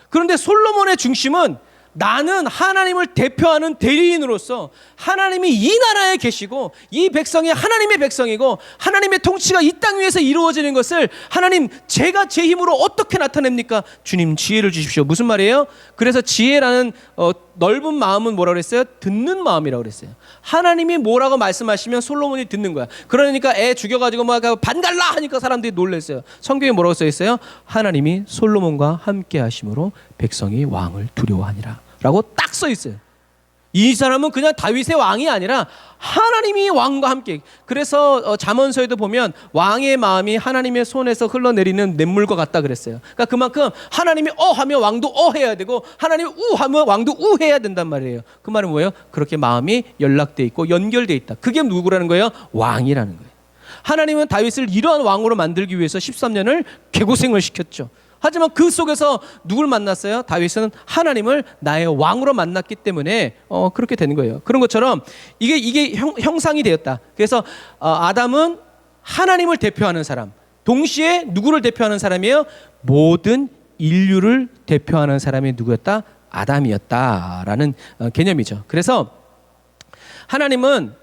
그런데 솔로몬의 중심은 나는 하나님을 대표하는 대리인으로서 하나님이 이 나라에 계시고 이 백성이 하나님의 백성이고 하나님의 통치가 이 땅 위에서 이루어지는 것을 하나님 제가 제 힘으로 어떻게 나타냅니까? 주님 지혜를 주십시오. 무슨 말이에요? 그래서 지혜라는 넓은 마음은 뭐라고 그랬어요? 듣는 마음이라고 그랬어요. 하나님이 뭐라고 말씀하시면 솔로몬이 듣는 거야. 그러니까 애 죽여가지고 막 반갈라 하니까 사람들이 놀랐어요. 성경에 뭐라고 써 있어요? 하나님이 솔로몬과 함께 하심으로 백성이 왕을 두려워하니라 라고 딱 써 있어요. 이 사람은 그냥 다윗의 왕이 아니라 하나님이 왕과 함께. 그래서 잠언서에도 보면 왕의 마음이 하나님의 손에서 흘러내리는 냇물과 같다 그랬어요. 그러니까 그만큼 하나님이 하면 왕도 해야 되고, 하나님이 하면 왕도 해야 된단 말이에요. 그 말은 뭐예요? 그렇게 마음이 연락돼 있고 연결돼 있다. 그게 누구라는 거예요? 왕이라는 거예요. 하나님은 다윗을 이러한 왕으로 만들기 위해서 13년을 개고생을 시켰죠. 하지만 그 속에서 누굴 만났어요? 다윗은 하나님을 나의 왕으로 만났기 때문에 그렇게 되는 거예요. 그런 것처럼 이게 형상이 되었다. 그래서 아담은 하나님을 대표하는 사람, 동시에 누구를 대표하는 사람이에요? 모든 인류를 대표하는 사람이 누구였다? 아담이었다라는 개념이죠. 그래서 하나님은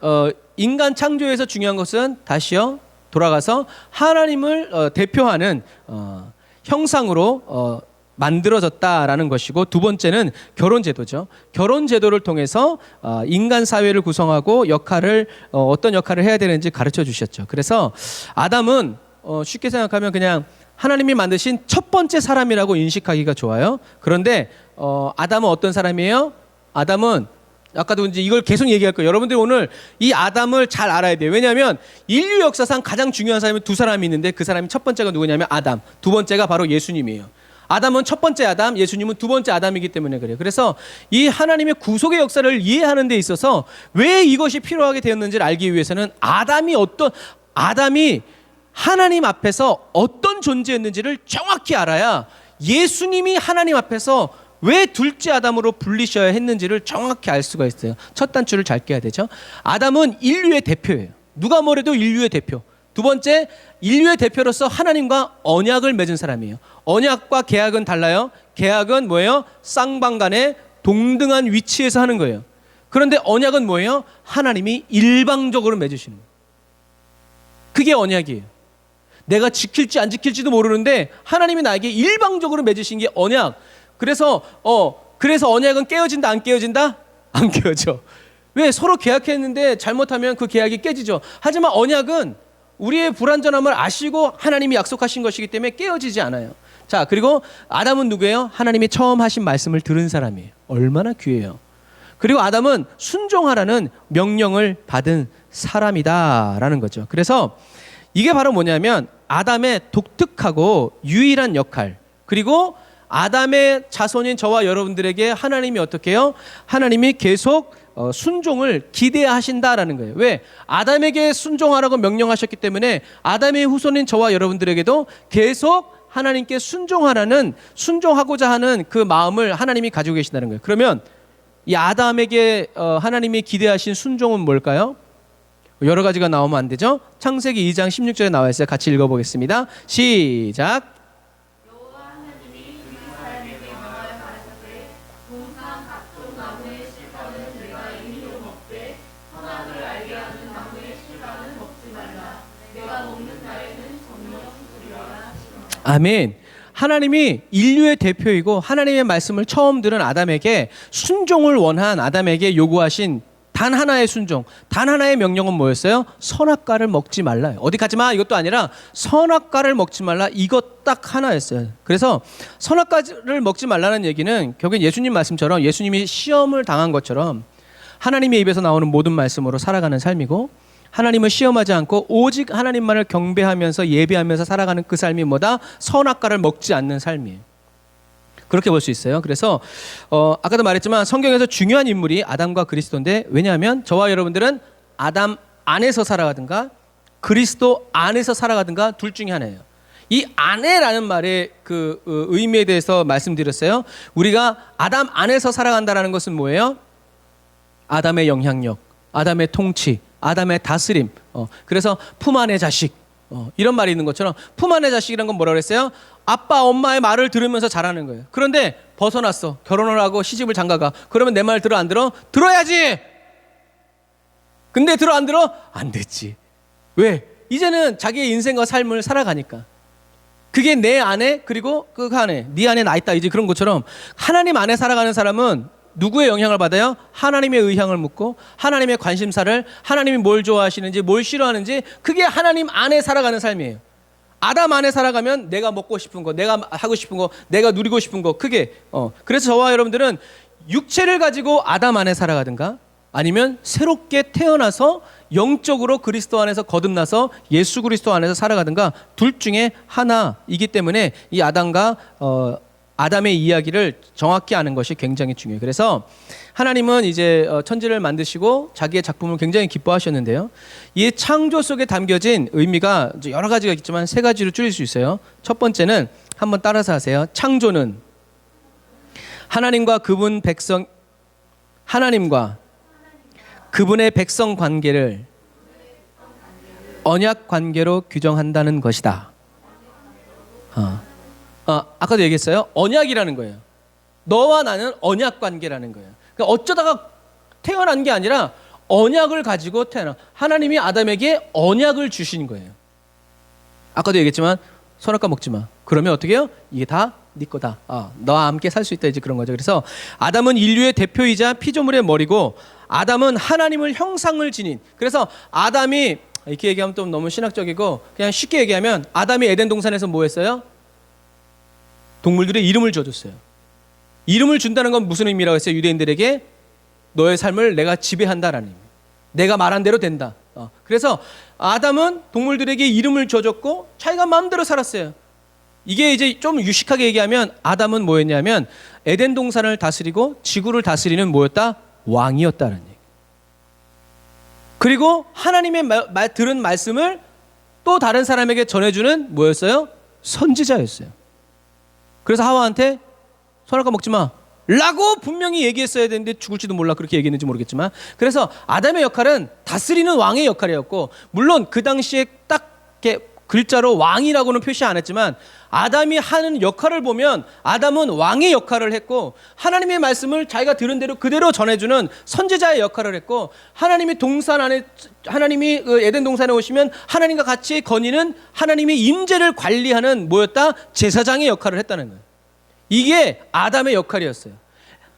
인간 창조에서 중요한 것은 다시요 돌아가서 하나님을 대표하는 형상으로 만들어졌다라는 것이고, 두 번째는 결혼 제도죠. 결혼 제도를 통해서 인간 사회를 구성하고 어떤 역할을 해야 되는지 가르쳐 주셨죠. 그래서 아담은 쉽게 생각하면 그냥 하나님이 만드신 첫 번째 사람이라고 인식하기가 좋아요. 그런데 아담은 어떤 사람이에요? 아담은 아까도 이제 이걸 계속 얘기할 거예요. 여러분들이 오늘 이 아담을 잘 알아야 돼요. 왜냐하면 인류 역사상 가장 중요한 사람이 두 사람이 있는데, 그 사람이 첫 번째가 누구냐면 아담, 두 번째가 바로 예수님이에요. 아담은 첫 번째 아담, 예수님은 두 번째 아담이기 때문에 그래요. 그래서 이 하나님의 구속의 역사를 이해하는 데 있어서 왜 이것이 필요하게 되었는지를 알기 위해서는 아담이 하나님 앞에서 어떤 존재였는지를 정확히 알아야 예수님이 하나님 앞에서 왜 둘째 아담으로 불리셔야 했는지를 정확히 알 수가 있어요. 첫 단추를 잘 껴야 되죠. 아담은 인류의 대표예요. 누가 뭐래도 인류의 대표. 두 번째, 인류의 대표로서 하나님과 언약을 맺은 사람이에요. 언약과 계약은 달라요. 계약은 뭐예요? 쌍방간에 동등한 위치에서 하는 거예요. 그런데 언약은 뭐예요? 하나님이 일방적으로 맺으시는 거예요. 그게 언약이에요. 내가 지킬지 안 지킬지도 모르는데 하나님이 나에게 일방적으로 맺으신 게 언약. 그래서 언약은 깨어진다, 안 깨어진다? 안 깨어져. 왜? 서로 계약했는데 잘못하면 그 계약이 깨지죠. 하지만 언약은 우리의 불완전함을 아시고 하나님이 약속하신 것이기 때문에 깨어지지 않아요. 자, 그리고 아담은 누구예요? 하나님이 처음 하신 말씀을 들은 사람이에요. 얼마나 귀해요. 그리고 아담은 순종하라는 명령을 받은 사람이다라는 거죠. 그래서 이게 바로 뭐냐면 아담의 독특하고 유일한 역할, 그리고 아담의 자손인 저와 여러분들에게 하나님이 어떻게 해요? 하나님이 계속 순종을 기대하신다라는 거예요. 왜? 아담에게 순종하라고 명령하셨기 때문에 아담의 후손인 저와 여러분들에게도 계속 하나님께 순종하고자 하는 그 마음을 하나님이 가지고 계신다는 거예요. 그러면 이 아담에게 하나님이 기대하신 순종은 뭘까요? 여러 가지가 나오면 안 되죠. 창세기 2장 16절에 나와 있어요. 같이 읽어보겠습니다. 시작. 아멘. 하나님이 인류의 대표이고 하나님의 말씀을 처음 들은 아담에게 순종을 원한 아담에게 요구하신 단 하나의 순종, 단 하나의 명령은 뭐였어요? 선악과를 먹지 말라. 어디 가지 마 이것도 아니라 선악과를 먹지 말라, 이것 딱 하나였어요. 그래서 선악과를 먹지 말라는 얘기는 결국엔 예수님 말씀처럼 예수님이 시험을 당한 것처럼 하나님의 입에서 나오는 모든 말씀으로 살아가는 삶이고, 하나님을 시험하지 않고 오직 하나님만을 경배하면서 예배하면서 살아가는 그 삶이 뭐다? 선악과를 먹지 않는 삶이에요. 그렇게 볼 수 있어요. 그래서 아까도 말했지만 성경에서 중요한 인물이 아담과 그리스도인데, 왜냐하면 저와 여러분들은 아담 안에서 살아가든가 그리스도 안에서 살아가든가 둘 중에 하나예요. 이 안에라는 말의 그 의미에 대해서 말씀드렸어요. 우리가 아담 안에서 살아간다는 것은 뭐예요? 아담의 영향력, 아담의 통치, 아담의 다스림. 그래서 품 안의 자식, 이런 말이 있는 것처럼 품 안의 자식이란 건 뭐라 그랬어요? 아빠 엄마의 말을 들으면서 자라는 거예요. 그런데 벗어났어. 결혼을 하고 시집을 장가가. 그러면 내 말 들어 안 들어? 들어야지. 근데 들어 안 들어? 안 됐지. 왜? 이제는 자기의 인생과 삶을 살아가니까. 그게 내 안에, 그리고 그 안에, 네 안에 나 있다, 이제 그런 것처럼 하나님 안에 살아가는 사람은 누구의 영향을 받아요? 하나님의 의향을 묻고 하나님의 관심사를, 하나님이 뭘 좋아하시는지 뭘 싫어하는지, 그게 하나님 안에 살아가는 삶이에요. 아담 안에 살아가면 내가 먹고 싶은 거, 내가 하고 싶은 거, 내가 누리고 싶은 거, 그게 그래서 저와 여러분들은 육체를 가지고 아담 안에 살아가든가 아니면 새롭게 태어나서 영적으로 그리스도 안에서 거듭나서 예수 그리스도 안에서 살아가든가 둘 중에 하나이기 때문에 이 아담의 이야기를 정확히 아는 것이 굉장히 중요해요. 그래서 하나님은 이제 천지를 만드시고 자기의 작품을 굉장히 기뻐하셨는데요. 이 창조 속에 담겨진 의미가 여러 가지가 있지만 세 가지로 줄일 수 있어요. 첫 번째는 한번 따라서 하세요. 창조는 하나님과 그분의 백성 관계를 언약 관계로 규정한다는 것이다. 아까도 얘기했어요. 언약이라는 거예요. 너와 나는 언약 관계라는 거예요. 그러니까 어쩌다가 태어난 게 아니라 언약을 가지고 태어나. 하나님이 아담에게 언약을 주신 거예요. 아까도 얘기했지만 선악과 먹지 마. 그러면 어떻게 해요? 이게 다 네 거다. 너와 함께 살 수 있다 이제 그런 거죠. 그래서 아담은 인류의 대표이자 피조물의 머리고 아담은 하나님을 형상을 지닌. 그래서 아담이 이렇게 얘기하면 좀 너무 신학적이고 그냥 쉽게 얘기하면 아담이 에덴 동산에서 뭐 했어요? 동물들의 이름을 줘줬어요. 이름을 준다는 건 무슨 의미라고 했어요? 유대인들에게 너의 삶을 내가 지배한다라는 의미. 내가 말한 대로 된다. 그래서 아담은 동물들에게 이름을 줘줬고 자기가 마음대로 살았어요. 이게 이제 좀 유식하게 얘기하면 아담은 뭐였냐면 에덴 동산을 다스리고 지구를 다스리는 뭐였다? 왕이었다는 얘기. 그리고 하나님의 들은 말씀을 또 다른 사람에게 전해주는 뭐였어요? 선지자였어요. 그래서 하와한테 선악과 먹지 마 라고 분명히 얘기했어야 되는데 죽을지도 몰라 그렇게 얘기했는지 모르겠지만, 그래서 아담의 역할은 다스리는 왕의 역할이었고, 물론 그 당시에 딱 이렇게 글자로 왕이라고는 표시 안 했지만 아담이 하는 역할을 보면 아담은 왕의 역할을 했고 하나님의 말씀을 자기가 들은 대로 그대로 전해주는 선지자의 역할을 했고, 하나님이 동산 안에 하나님이 에덴 동산에 오시면 하나님과 같이 거니는 하나님의 임재를 관리하는 뭐였다? 제사장의 역할을 했다는 거예요. 이게 아담의 역할이었어요.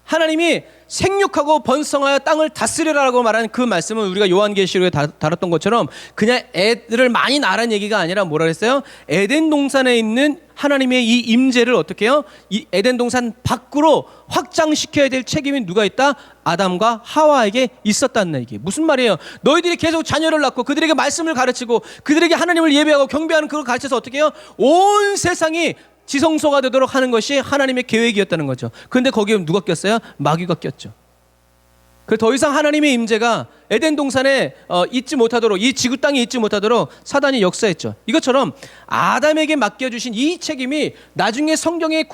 하나님이 생육하고 번성하여 땅을 다스리라고 말하는 그 말씀은 우리가 요한계시록에 다뤘던 것처럼 그냥 애들을 많이 낳으라는 얘기가 아니라 뭐라 그랬어요? 에덴 동산에 있는 하나님의 이 임재를 어떻게 해요? 이 에덴 동산 밖으로 확장시켜야 될 책임이 누가 있다? 아담과 하와에게 있었다는 얘기. 무슨 말이에요? 너희들이 계속 자녀를 낳고 그들에게 말씀을 가르치고 그들에게 하나님을 예배하고 경배하는 그걸 가르쳐서 어떻게 해요? 온 세상이 지성소가 되도록 하는 것이 하나님의 계획이었다는 거죠. 그런데 거기에 누가 꼈어요? 마귀가 꼈죠. 그래서 더 이상 하나님의 임재가 에덴 동산에 있지 못하도록, 이 지구 땅에 있지 못하도록 사단이 역사했죠. 이것처럼 아담에게 맡겨주신 이 책임이 나중에 성경의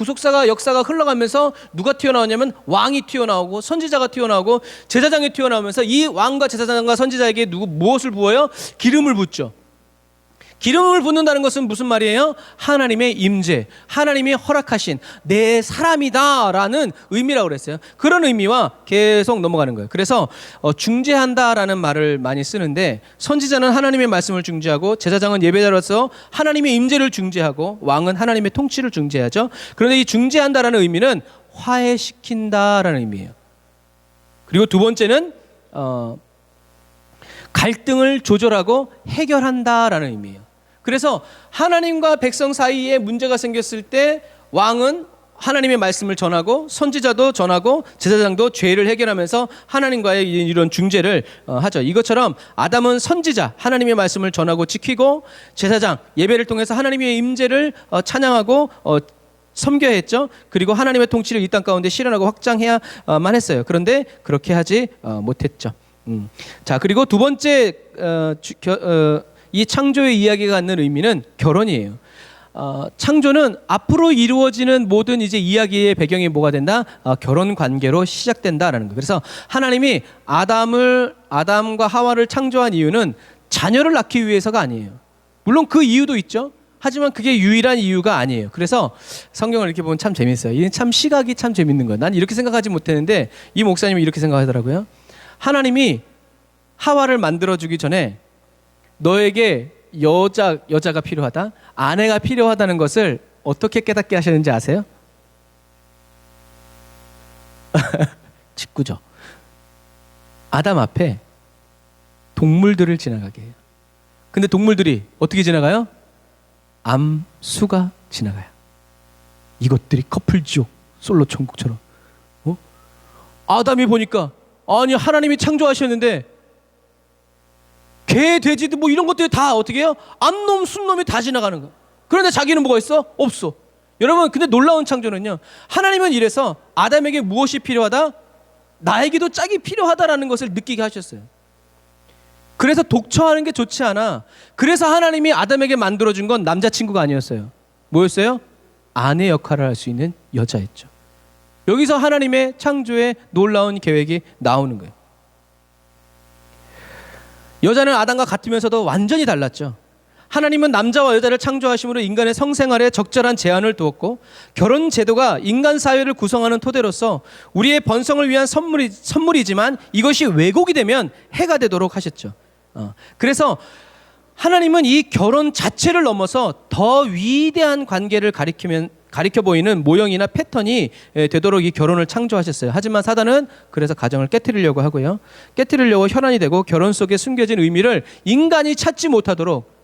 역사가 흘러가면서 누가 튀어나오냐면 왕이 튀어나오고 선지자가 튀어나오고 제사장이 튀어나오면서 이 왕과 제사장과 선지자에게 무엇을 부어요? 기름을 붓죠. 기름을 붓는다는 것은 무슨 말이에요? 하나님의 임재, 하나님이 허락하신 내 사람이다라는 의미라고 그랬어요. 그런 의미와 계속 넘어가는 거예요. 그래서 중재한다라는 말을 많이 쓰는데, 선지자는 하나님의 말씀을 중재하고 제사장은 예배자로서 하나님의 임재를 중재하고 왕은 하나님의 통치를 중재하죠. 그런데 이 중재한다라는 의미는 화해시킨다라는 의미예요. 그리고 두 번째는 갈등을 조절하고 해결한다라는 의미예요. 그래서 하나님과 백성 사이에 문제가 생겼을 때 왕은 하나님의 말씀을 전하고 선지자도 전하고 제사장도 죄를 해결하면서 하나님과의 이런 중재를 하죠. 이것처럼 아담은 선지자, 하나님의 말씀을 전하고 지키고, 제사장, 예배를 통해서 하나님의 임재를 찬양하고 섬겨야 했죠. 그리고 하나님의 통치를 이 땅 가운데 실현하고 확장해야만 했어요. 그런데 그렇게 하지 못했죠. 자, 그리고 두 번째 이 창조의 이야기가 갖는 의미는 결혼이에요. 창조는 앞으로 이루어지는 모든 이제 이야기의 배경이 뭐가 된다? 결혼 관계로 시작된다라는 거예요. 그래서 하나님이 아담과 하와를 창조한 이유는 자녀를 낳기 위해서가 아니에요. 물론 그 이유도 있죠. 하지만 그게 유일한 이유가 아니에요. 그래서 성경을 이렇게 보면 참 재밌어요. 이게 참 시각이 참 재밌는 거예요. 난 이렇게 생각하지 못했는데 이 목사님이 이렇게 생각하더라고요. 하나님이 하와를 만들어주기 전에 너에게 여자가 필요하다, 아내가 필요하다는 것을 어떻게 깨닫게 하셨는지 아세요? 직구죠. 아담 앞에 동물들을 지나가게 해요. 근데 동물들이 어떻게 지나가요? 암수가 지나가요. 이것들이 커플 지옥, 솔로 천국처럼. 아담이 보니까 아니 하나님이 창조하셨는데 개, 돼지도 뭐 이런 것들이 다 어떻게 해요? 암놈, 순놈이 다 지나가는 거야. 그런데 자기는 뭐가 있어? 없어. 여러분 근데 놀라운 창조는요, 하나님은 이래서 아담에게 무엇이 필요하다? 나에게도 짝이 필요하다라는 것을 느끼게 하셨어요. 그래서 독처하는 게 좋지 않아. 그래서 하나님이 아담에게 만들어준 건 남자친구가 아니었어요. 뭐였어요? 아내 역할을 할 수 있는 여자였죠. 여기서 하나님의 창조의 놀라운 계획이 나오는 거예요. 여자는 아담과 같으면서도 완전히 달랐죠. 하나님은 남자와 여자를 창조하심으로 인간의 성생활에 적절한 제한을 두었고, 결혼 제도가 인간 사회를 구성하는 토대로서 우리의 번성을 위한 선물이지만 이것이 왜곡이 되면 해가 되도록 하셨죠. 그래서 하나님은 이 결혼 자체를 넘어서 더 위대한 관계를 가리켜 보이는 모형이나 패턴이 되도록 이 결혼을 창조하셨어요. 하지만 사단은 그래서 가정을 깨트리려고 하고요, 깨트리려고 혈안이 되고 결혼 속에 숨겨진 의미를 인간이 찾지 못하도록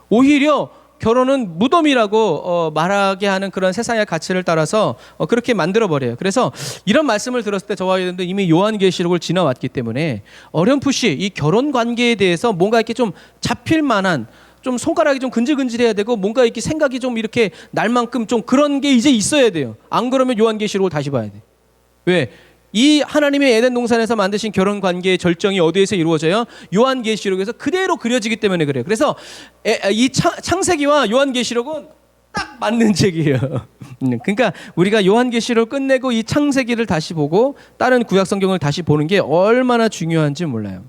오히려 결혼은 무덤이라고 말하게 하는 그런 세상의 가치를 따라서 그렇게 만들어버려요. 그래서 이런 말씀을 들었을 때 저와 여러분들 이미 요한계시록을 지나왔기 때문에 어렴풋이 이 결혼 관계에 대해서 뭔가 이렇게 좀 잡힐 만한, 좀 손가락이 좀 근질근질해야 되고 뭔가 이렇게 생각이 좀 이렇게 날 만큼 좀 그런 게 이제 있어야 돼요. 안 그러면 요한계시록을 다시 봐야 돼. 왜? 이 하나님의 에덴 동산에서 만드신 결혼 관계의 절정이 어디에서 이루어져요? 요한계시록에서 그대로 그려지기 때문에 그래요. 그래서 이 창세기와 요한계시록은 딱 맞는 책이에요. 그러니까 우리가 요한계시록을 끝내고 이 창세기를 다시 보고 다른 구약 성경을 다시 보는 게 얼마나 중요한지 몰라요.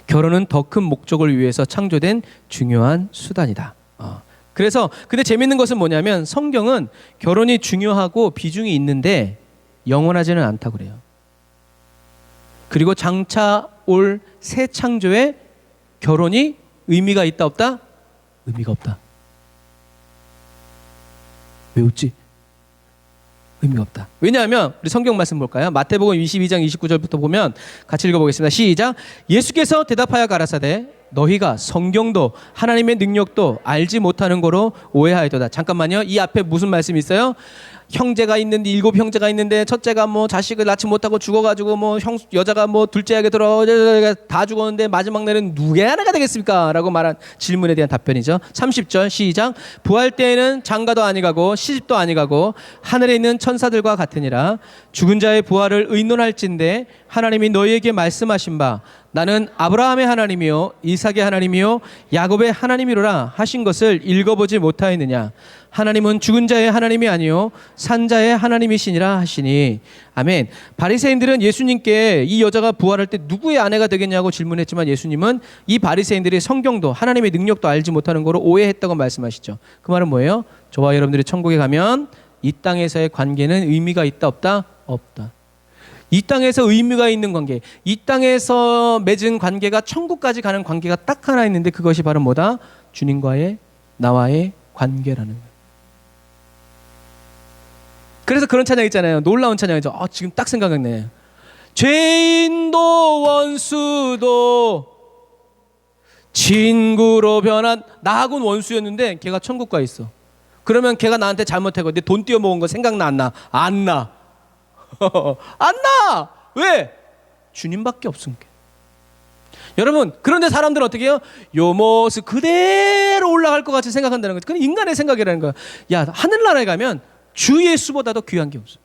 결혼은 더 큰 목적을 위해서 창조된 중요한 수단이다. 그래서 근데 재밌는 것은 뭐냐면 성경은 결혼이 중요하고 비중이 있는데 영원하지는 않다고 그래요. 그리고 장차 올 새 창조에 결혼이 의미가 있다 없다? 의미가 없다. 왜 웃지? 의미가 없다. 왜냐하면 우리 성경 말씀 볼까요? 마태복음 22장 29절부터 보면 같이 읽어보겠습니다. 시작. 예수께서 대답하여 가라사대 너희가 성경도 하나님의 능력도 알지 못하는 거로 오해하였도다. 잠깐만요. 이 앞에 무슨 말씀이 있어요? 형제가 있는데 7 형제가 있는데 첫째가 뭐 자식을 낳지 못하고 죽어가지고 뭐 여자가 뭐 둘째에게 들어 다 죽었는데 마지막 날은 누구의 아내가 되겠습니까? 라고 말한 질문에 대한 답변이죠. 30절 시작. 부활 때에는 장가도 아니가고 시집도 아니가고 하늘에 있는 천사들과 같으니라. 죽은 자의 부활을 의논할진대 하나님이 너희에게 말씀하신 바 나는 아브라함의 하나님이요 이삭의 하나님이요 야곱의 하나님이로라 하신 것을 읽어보지 못하였느냐. 하나님은 죽은 자의 하나님이 아니요 산 자의 하나님이시니라 하시니. 아멘. 바리새인들은 예수님께 이 여자가 부활할 때 누구의 아내가 되겠냐고 질문했지만 예수님은 이 바리새인들이 성경도 하나님의 능력도 알지 못하는 거로 오해했다고 말씀하시죠. 그 말은 뭐예요? 저와 여러분들이 천국에 가면 이 땅에서의 관계는 의미가 있다 없다? 없다. 이 땅에서 의미가 있는 관계, 이 땅에서 맺은 관계가 천국까지 가는 관계가 딱 하나 있는데 그것이 바로 뭐다? 주님과의 나와의 관계라는 거예요. 그래서 그런 찬양 있잖아요. 놀라운 찬양이죠. 지금 딱 생각났네. 죄인도 원수도 친구로 변한, 나하고는 원수였는데 걔가 천국 가 있어. 그러면 걔가 나한테 잘못하고 내 돈 띄어먹은 거 생각나 안 나? 안 나. 안 나. 왜? 주님밖에 없으니까. 여러분, 그런데 사람들은 어떻게 해요? 요 모습 그대로 올라갈 것 같이 생각한다는 거죠. 그건 인간의 생각이라는 거야. 야, 하늘나라에 가면 주 예수보다도 귀한 게 없어.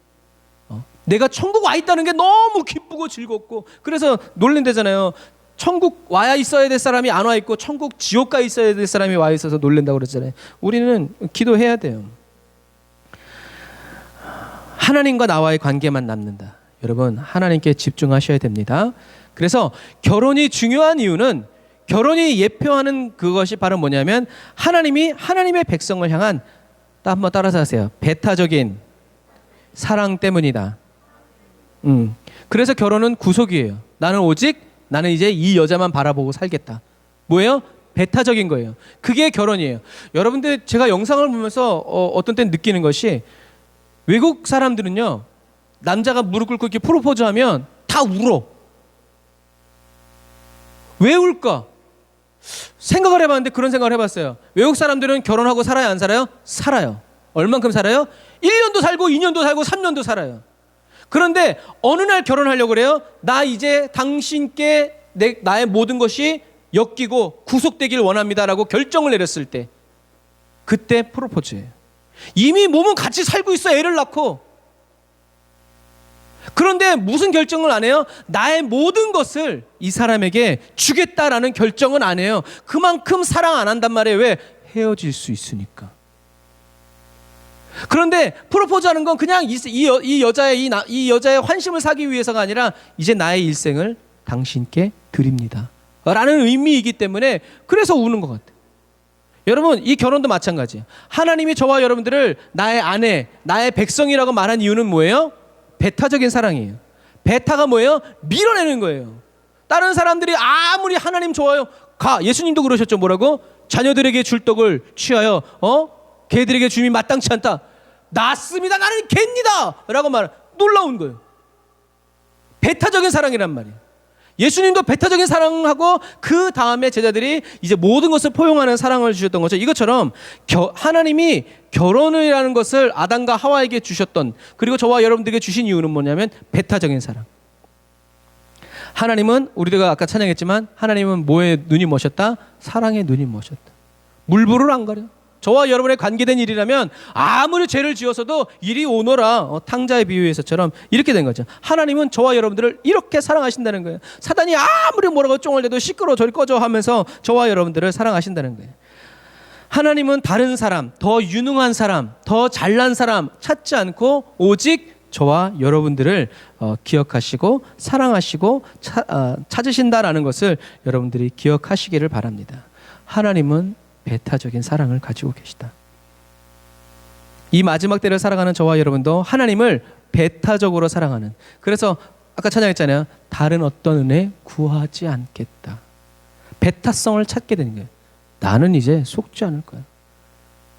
내가 천국 와 있다는 게 너무 기쁘고 즐겁고, 그래서 놀랜다잖아요. 천국 와야 있어야 될 사람이 안 와 있고 천국 지옥 가 있어야 될 사람이 와 있어서 놀랜다고 그러잖아요. 우리는 기도해야 돼요. 하나님과 나와의 관계만 남는다. 여러분, 하나님께 집중하셔야 됩니다. 그래서 결혼이 중요한 이유는, 결혼이 예표하는 그것이 바로 뭐냐면 하나님이 하나님의 백성을 향한, 한번 따라서 하세요. 배타적인 사랑 때문이다. 그래서 결혼은 구속이에요. 나는 이제 이 여자만 바라보고 살겠다. 뭐예요? 배타적인 거예요. 그게 결혼이에요. 여러분들, 제가 영상을 보면서 어떤 때는 느끼는 것이, 외국 사람들은요, 남자가 무릎 꿇고 이렇게 프로포즈 하면 다 울어. 왜 울까? 생각을 해봤는데 그런 생각을 해봤어요. 외국 사람들은 결혼하고 살아요, 안 살아요? 살아요. 얼만큼 살아요? 1년도 살고 2년도 살고 3년도 살아요. 그런데 어느 날 결혼하려고 그래요. 나 이제 당신께 나의 모든 것이 엮이고 구속되길 원합니다라고 결정을 내렸을 때, 그때 프로포즈예요. 이미 몸은 같이 살고 있어, 애를 낳고. 그런데 무슨 결정을 안 해요? 나의 모든 것을 이 사람에게 주겠다라는 결정은 안 해요. 그만큼 사랑 안 한단 말이에요. 왜? 헤어질 수 있으니까. 그런데 프로포즈하는 건 그냥 이 여자의 환심을 사기 위해서가 아니라 이제 나의 일생을 당신께 드립니다 라는 의미이기 때문에 그래서 우는 것 같아요. 여러분, 이 결혼도 마찬가지예요. 하나님이 저와 여러분들을 나의 아내, 나의 백성이라고 말한 이유는 뭐예요? 배타적인 사랑이에요. 배타가 뭐예요? 밀어내는 거예요. 다른 사람들이 아무리 하나님 좋아요, 예수님도 그러셨죠. 뭐라고? 자녀들에게 줄 떡을 취하여 개들에게 줌이 마땅치 않다. 낫습니다, 나는 개입니다 라고 놀라운 거예요. 배타적인 사랑이란 말이에요. 예수님도 배타적인 사랑하고 그 다음에 제자들이 이제 모든 것을 포용하는 사랑을 주셨던 거죠. 이것처럼 하나님이 결혼이라는 것을 아담과 하와에게 주셨던, 그리고 저와 여러분들에게 주신 이유는 뭐냐면 배타적인 사랑. 하나님은, 우리가 아까 찬양했지만, 하나님은 뭐에 눈이 머셨다? 사랑에 눈이 머셨다. 물불을 안 가려. 저와 여러분의 관계된 일이라면 아무리 죄를 지어서도 이리 오너라, 탕자의 비유에서처럼 이렇게 된 거죠. 하나님은 저와 여러분들을 이렇게 사랑하신다는 거예요. 사단이 아무리 뭐라고 쫑을 내도 시끄러워 저리 꺼져 하면서 저와 여러분들을 사랑하신다는 거예요. 하나님은 다른 사람, 더 유능한 사람, 더 잘난 사람 찾지 않고 오직 저와 여러분들을 기억하시고 사랑하시고 찾으신다라는 것을 여러분들이 기억하시기를 바랍니다. 하나님은 배타적인 사랑을 가지고 계시다. 이 마지막 때를 살아가는 저와 여러분도 하나님을 배타적으로 사랑하는, 그래서 아까 찬양했잖아요. 다른 어떤 은혜 구하지 않겠다. 배타성을 찾게 되는 거예요. 나는 이제 속지 않을 거야.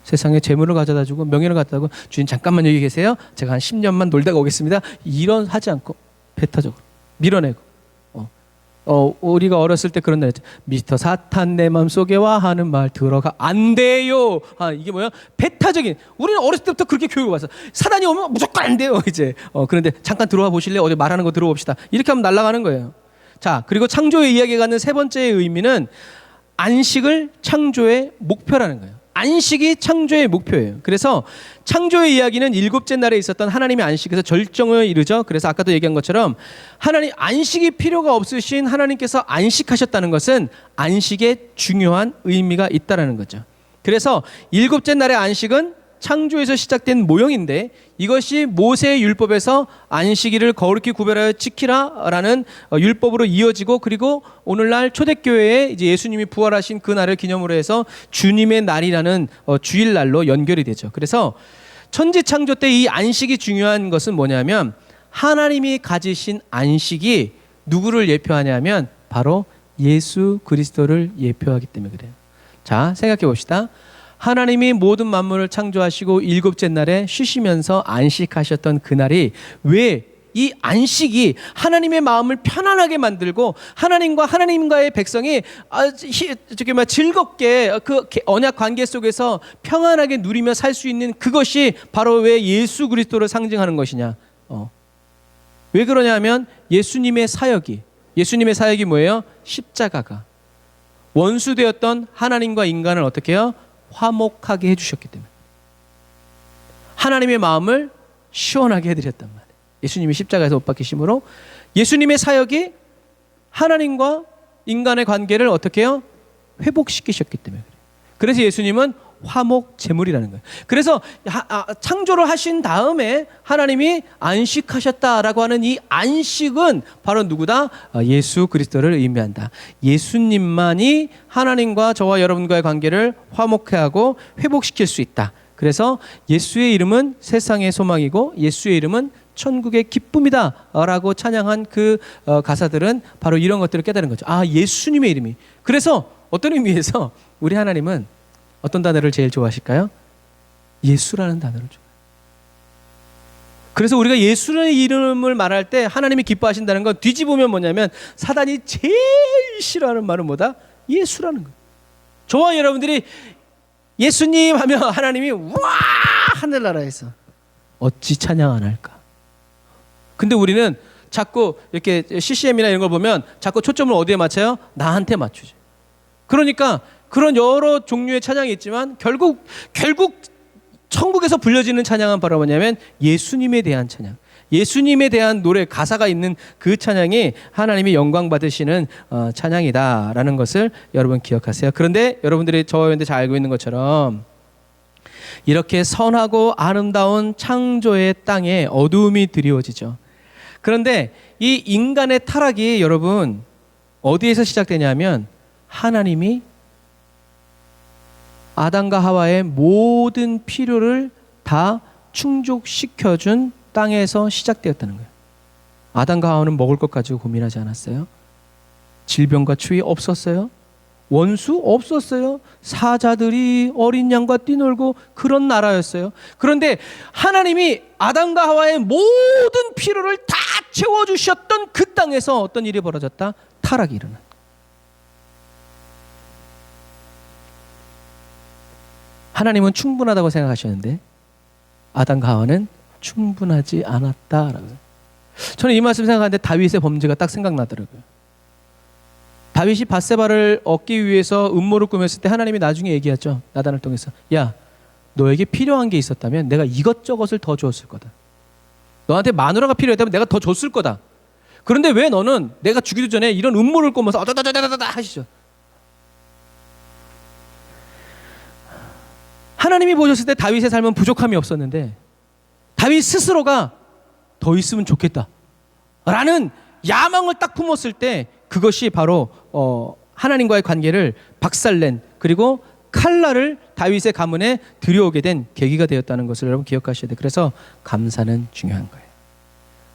세상에 재물을 가져다 주고 명예를 갖다 주고, 주인 잠깐만 여기 계세요, 제가 한 10년만 놀다가 오겠습니다, 이런 하지 않고 배타적으로 밀어내고. 우리가 어렸을 때 그런 날 했죠. 미스터 사탄 내 맘속에 와 하는 말 들어가 안 돼요. 이게 뭐야? 배타적인. 우리는 어렸을 때부터 그렇게 교육을 받았어. 사단이 오면 무조건 안 돼요 이제. 그런데 잠깐 들어와 보실래요? 어디 말하는 거 들어봅시다. 이렇게 하면 날아가는 거예요. 자, 그리고 창조의 이야기가 갖는 세 번째의 의미는 안식을 창조의 목표라는 거예요. 안식이 창조의 목표예요. 그래서 창조의 이야기는 일곱째 날에 있었던 하나님의 안식에서 절정을 이루죠. 그래서 아까도 얘기한 것처럼 하나님 안식이 필요가 없으신 하나님께서 안식하셨다는 것은 안식에 중요한 의미가 있다라는 거죠. 그래서 일곱째 날의 안식은 창조에서 시작된 모형인데, 이것이 모세의 율법에서 안식일을 거룩히 구별하여 지키라라는 율법으로 이어지고, 그리고 오늘날 초대교회에 이제 예수님이 부활하신 그 날을 기념으로 해서 주님의 날이라는 주일날로 연결이 되죠. 그래서 천지 창조 때 이 안식이 중요한 것은 뭐냐면, 하나님이 가지신 안식이 누구를 예표하냐면 바로 예수 그리스도를 예표하기 때문에 그래요. 자, 생각해 봅시다. 하나님이 모든 만물을 창조하시고 일곱째 날에 쉬시면서 안식하셨던 그날이, 왜 이 안식이 하나님의 마음을 편안하게 만들고 하나님과의 백성이 즐겁게 그 언약 관계 속에서 평안하게 누리며 살 수 있는 그것이 바로 왜 예수 그리스도를 상징하는 것이냐. 왜 그러냐면 예수님의 사역이 뭐예요? 십자가가 원수되었던 하나님과 인간을 어떻게 해요? 화목하게 해주셨기 때문에, 하나님의 마음을 시원하게 해드렸단 말이에요. 예수님이 십자가에서 못 박히심으로 예수님의 사역이 하나님과 인간의 관계를 어떻게 해요? 회복시키셨기 때문에 그래요. 그래서 예수님은 화목 제물이라는 거예요. 그래서 창조를 하신 다음에 하나님이 안식하셨다라고 하는 이 안식은 바로 누구다? 예수 그리스도를 의미한다. 예수님만이 하나님과 저와 여러분과의 관계를 화목해 하고 회복시킬 수 있다. 그래서 예수의 이름은 세상의 소망이고 예수의 이름은 천국의 기쁨이다 라고 찬양한 그 가사들은 바로 이런 것들을 깨달은 거죠. 예수님의 이름이. 그래서 어떤 의미에서 우리 하나님은 어떤 단어를 제일 좋아하실까요? 예수라는 단어를 좋아해요. 그래서 우리가 예수라는 이름을 말할 때 하나님이 기뻐하신다는 건, 뒤집으면 뭐냐면 사단이 제일 싫어하는 말은 뭐다? 예수라는 거예요. 저와 여러분들이 예수님 하면 하나님이 와 하늘나라에서 어찌 찬양 안 할까? 근데 우리는 자꾸 이렇게 CCM이나 이런 걸 보면 자꾸 초점을 어디에 맞춰요? 나한테 맞추죠. 그러니까 그런 여러 종류의 찬양이 있지만 결국 천국에서 불려지는 찬양은 바로 뭐냐면 예수님에 대한 찬양. 예수님에 대한 노래 가사가 있는 그 찬양이 하나님이 영광 받으시는 찬양이다라는 것을 여러분 기억하세요. 그런데 여러분들이 저와 여러분들이 잘 알고 있는 것처럼 이렇게 선하고 아름다운 창조의 땅에 어두움이 드리워지죠. 그런데 이 인간의 타락이 여러분 어디에서 시작되냐면 하나님이 아담과 하와의 모든 필요를 다 충족시켜준 땅에서 시작되었다는 거예요. 아담과 하와는 먹을 것 가지고 고민하지 않았어요. 질병과 추위 없었어요. 원수 없었어요. 사자들이 어린 양과 뛰놀고 그런 나라였어요. 그런데 하나님이 아담과 하와의 모든 필요를 다 채워주셨던 그 땅에서 어떤 일이 벌어졌다? 타락이 일어났다. 하나님은 충분하다고 생각하셨는데 아담과 하와는 충분하지 않았다라고. 저는 이 말씀 생각하는데 다윗의 범죄가 딱 생각나더라고요. 다윗이 밧세바를 얻기 위해서 음모를 꾸몄을 때 하나님이 나중에 얘기하죠. 나단을 통해서. 야, 너에게 필요한 게 있었다면 내가 이것저것을 더 주었을 거다. 너한테 마누라가 필요했다면 내가 더 줬을 거다. 그런데 왜 너는 내가 죽이기 전에 이런 음모를 꾸면서 어다다다다다 하시죠. 하나님이 보셨을 때 다윗의 삶은 부족함이 없었는데 다윗 스스로가 더 있으면 좋겠다 라는 야망을 딱 품었을 때 그것이 바로 하나님과의 관계를 박살낸 그리고 칼날을 다윗의 가문에 들여오게 된 계기가 되었다는 것을 여러분 기억하셔야 돼요. 그래서 감사는 중요한 거예요.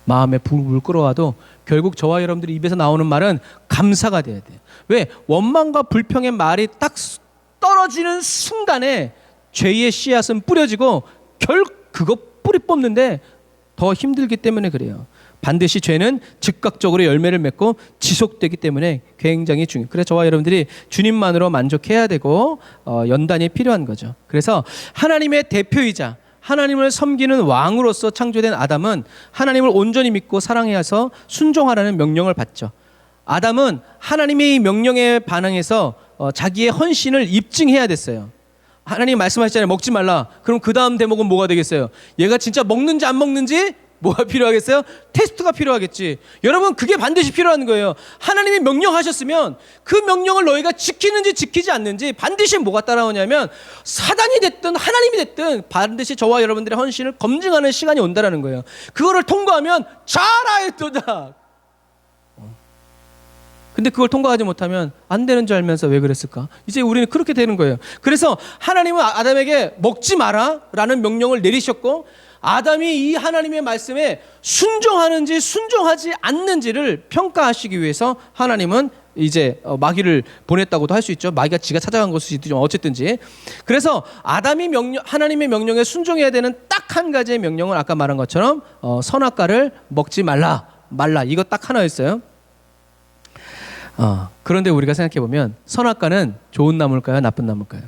마음에 불을 끌어와도 결국 저와 여러분들이 입에서 나오는 말은 감사가 돼야 돼요. 왜? 원망과 불평의 말이 딱 떨어지는 순간에 죄의 씨앗은 뿌려지고 그거 뿌리 뽑는데 더 힘들기 때문에 그래요. 반드시 죄는 즉각적으로 열매를 맺고 지속되기 때문에 굉장히 중요해요. 그래서 저와 여러분들이 주님만으로 만족해야 되고 연단이 필요한 거죠. 그래서 하나님의 대표이자 하나님을 섬기는 왕으로서 창조된 아담은 하나님을 온전히 믿고 사랑해서 순종하라는 명령을 받죠. 아담은 하나님의 명령에 반응해서 자기의 헌신을 입증해야 됐어요. 하나님 말씀하셨잖아요. 먹지 말라. 그럼 그 다음 대목은 뭐가 되겠어요? 얘가 진짜 먹는지 안 먹는지 뭐가 필요하겠어요? 테스트가 필요하겠지. 여러분 그게 반드시 필요한 거예요. 하나님이 명령하셨으면 그 명령을 너희가 지키는지 지키지 않는지 반드시 뭐가 따라오냐면 사단이 됐든 하나님이 됐든 반드시 저와 여러분들의 헌신을 검증하는 시간이 온다라는 거예요. 그거를 통과하면 잘하였도다. 근데 그걸 통과하지 못하면 안 되는 줄 알면서 왜 그랬을까? 이제 우리는 그렇게 되는 거예요. 그래서 하나님은 아담에게 먹지 마라 라는 명령을 내리셨고 아담이 이 하나님의 말씀에 순종하는지 순종하지 않는지를 평가하시기 위해서 하나님은 이제 마귀를 보냈다고도 할 수 있죠. 마귀가 지가 찾아간 것이지 어쨌든지. 그래서 아담이 하나님의 명령에 순종해야 되는 딱 한 가지의 명령은 아까 말한 것처럼 선악과를 먹지 말라 이거 딱 하나였어요. 그런데 우리가 생각해보면 선악과는 좋은 나무일까요? 나쁜 나무일까요?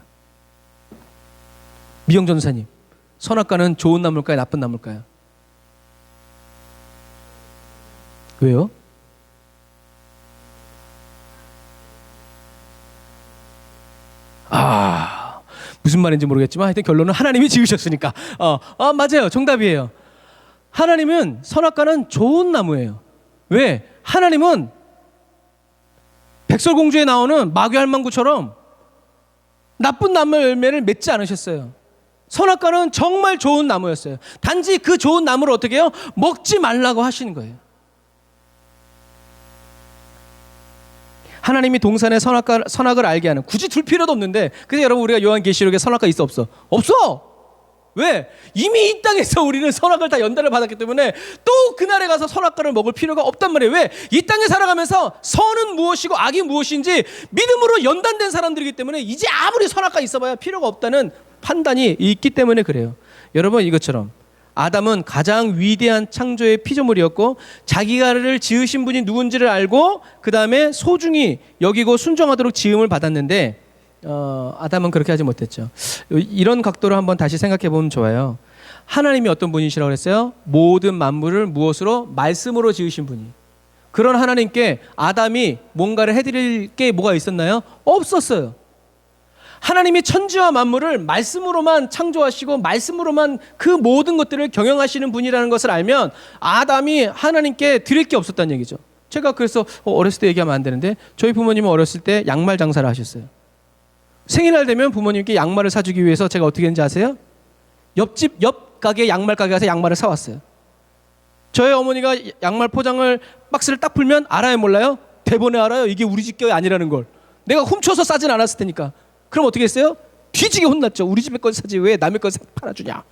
미영 전사님, 선악과는 좋은 나무일까요? 나쁜 나무일까요? 왜요? 무슨 말인지 모르겠지만 하여튼 결론은 하나님이 지으셨으니까 맞아요. 정답이에요. 하나님은 선악과는 좋은 나무예요. 왜? 하나님은 백설공주에 나오는 마귀할망구처럼 나쁜 나무 열매를 맺지 않으셨어요. 선악과는 정말 좋은 나무였어요. 단지 그 좋은 나무를 어떻게 해요? 먹지 말라고 하시는 거예요. 하나님이 동산에 선악을 알게 하는 굳이 둘 필요도 없는데 그래서 여러분 우리가 요한계시록에 선악과 있어 없어? 없어! 왜? 이미 이 땅에서 우리는 선악을 다 연단을 받았기 때문에 또 그날에 가서 선악과를 먹을 필요가 없단 말이에요. 왜? 이 땅에 살아가면서 선은 무엇이고 악이 무엇인지 믿음으로 연단된 사람들이기 때문에 이제 아무리 선악과 있어봐야 필요가 없다는 판단이 있기 때문에 그래요. 여러분 이것처럼 아담은 가장 위대한 창조의 피조물이었고 자기가를 지으신 분이 누군지를 알고 그 다음에 소중히 여기고 순종하도록 지음을 받았는데 아담은 그렇게 하지 못했죠. 이런 각도로 한번 다시 생각해 보면 좋아요. 하나님이 어떤 분이시라고 그랬어요? 모든 만물을 무엇으로? 말씀으로 지으신 분이. 그런 하나님께 아담이 뭔가를 해드릴 게 뭐가 있었나요? 없었어요. 하나님이 천지와 만물을 말씀으로만 창조하시고 말씀으로만 그 모든 것들을 경영하시는 분이라는 것을 알면 아담이 하나님께 드릴 게 없었다는 얘기죠. 제가 그래서 어렸을 때 얘기하면 안 되는데 저희 부모님은 어렸을 때 양말 장사를 하셨어요. 생일날 되면 부모님께 양말을 사주기 위해서 제가 어떻게 했는지 아세요? 옆 가게 양말 가게 가서 양말을 사왔어요. 저희 어머니가 양말 포장을 박스를 딱 풀면 알아요 몰라요? 대본에 알아요. 이게 우리 집 게 아니라는 걸. 내가 훔쳐서 싸진 않았을 테니까. 그럼 어떻게 했어요? 뒤지게 혼났죠. 우리 집에 거 사지 왜 남의 거 팔아주냐.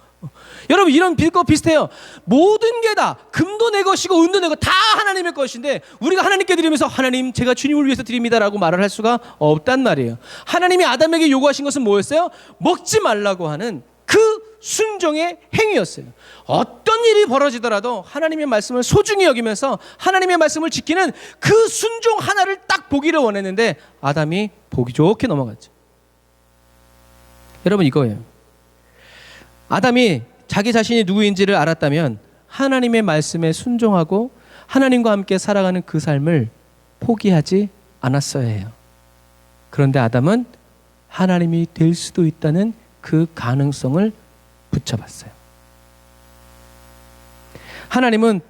여러분 이런 거 비슷해요. 모든 게 다 금도 내 것이고 은도 내 것 다 하나님의 것인데 우리가 하나님께 드리면서 하나님 제가 주님을 위해서 드립니다라고 말을 할 수가 없단 말이에요. 하나님이 아담에게 요구하신 것은 뭐였어요? 먹지 말라고 하는 그 순종의 행위였어요. 어떤 일이 벌어지더라도 하나님의 말씀을 소중히 여기면서 하나님의 말씀을 지키는 그 순종 하나를 딱 보기를 원했는데 아담이 보기 좋게 넘어갔죠. 여러분 이거예요. 아담이 자기 자신이 누구인지를 알았다면 하나님의 말씀에 순종하고 하나님과 함께 살아가는 그 삶을 포기하지 않았어야 해요. 그런데 아담은 하나님이 될 수도 있다는 그 가능성을 붙잡았어요. 아담은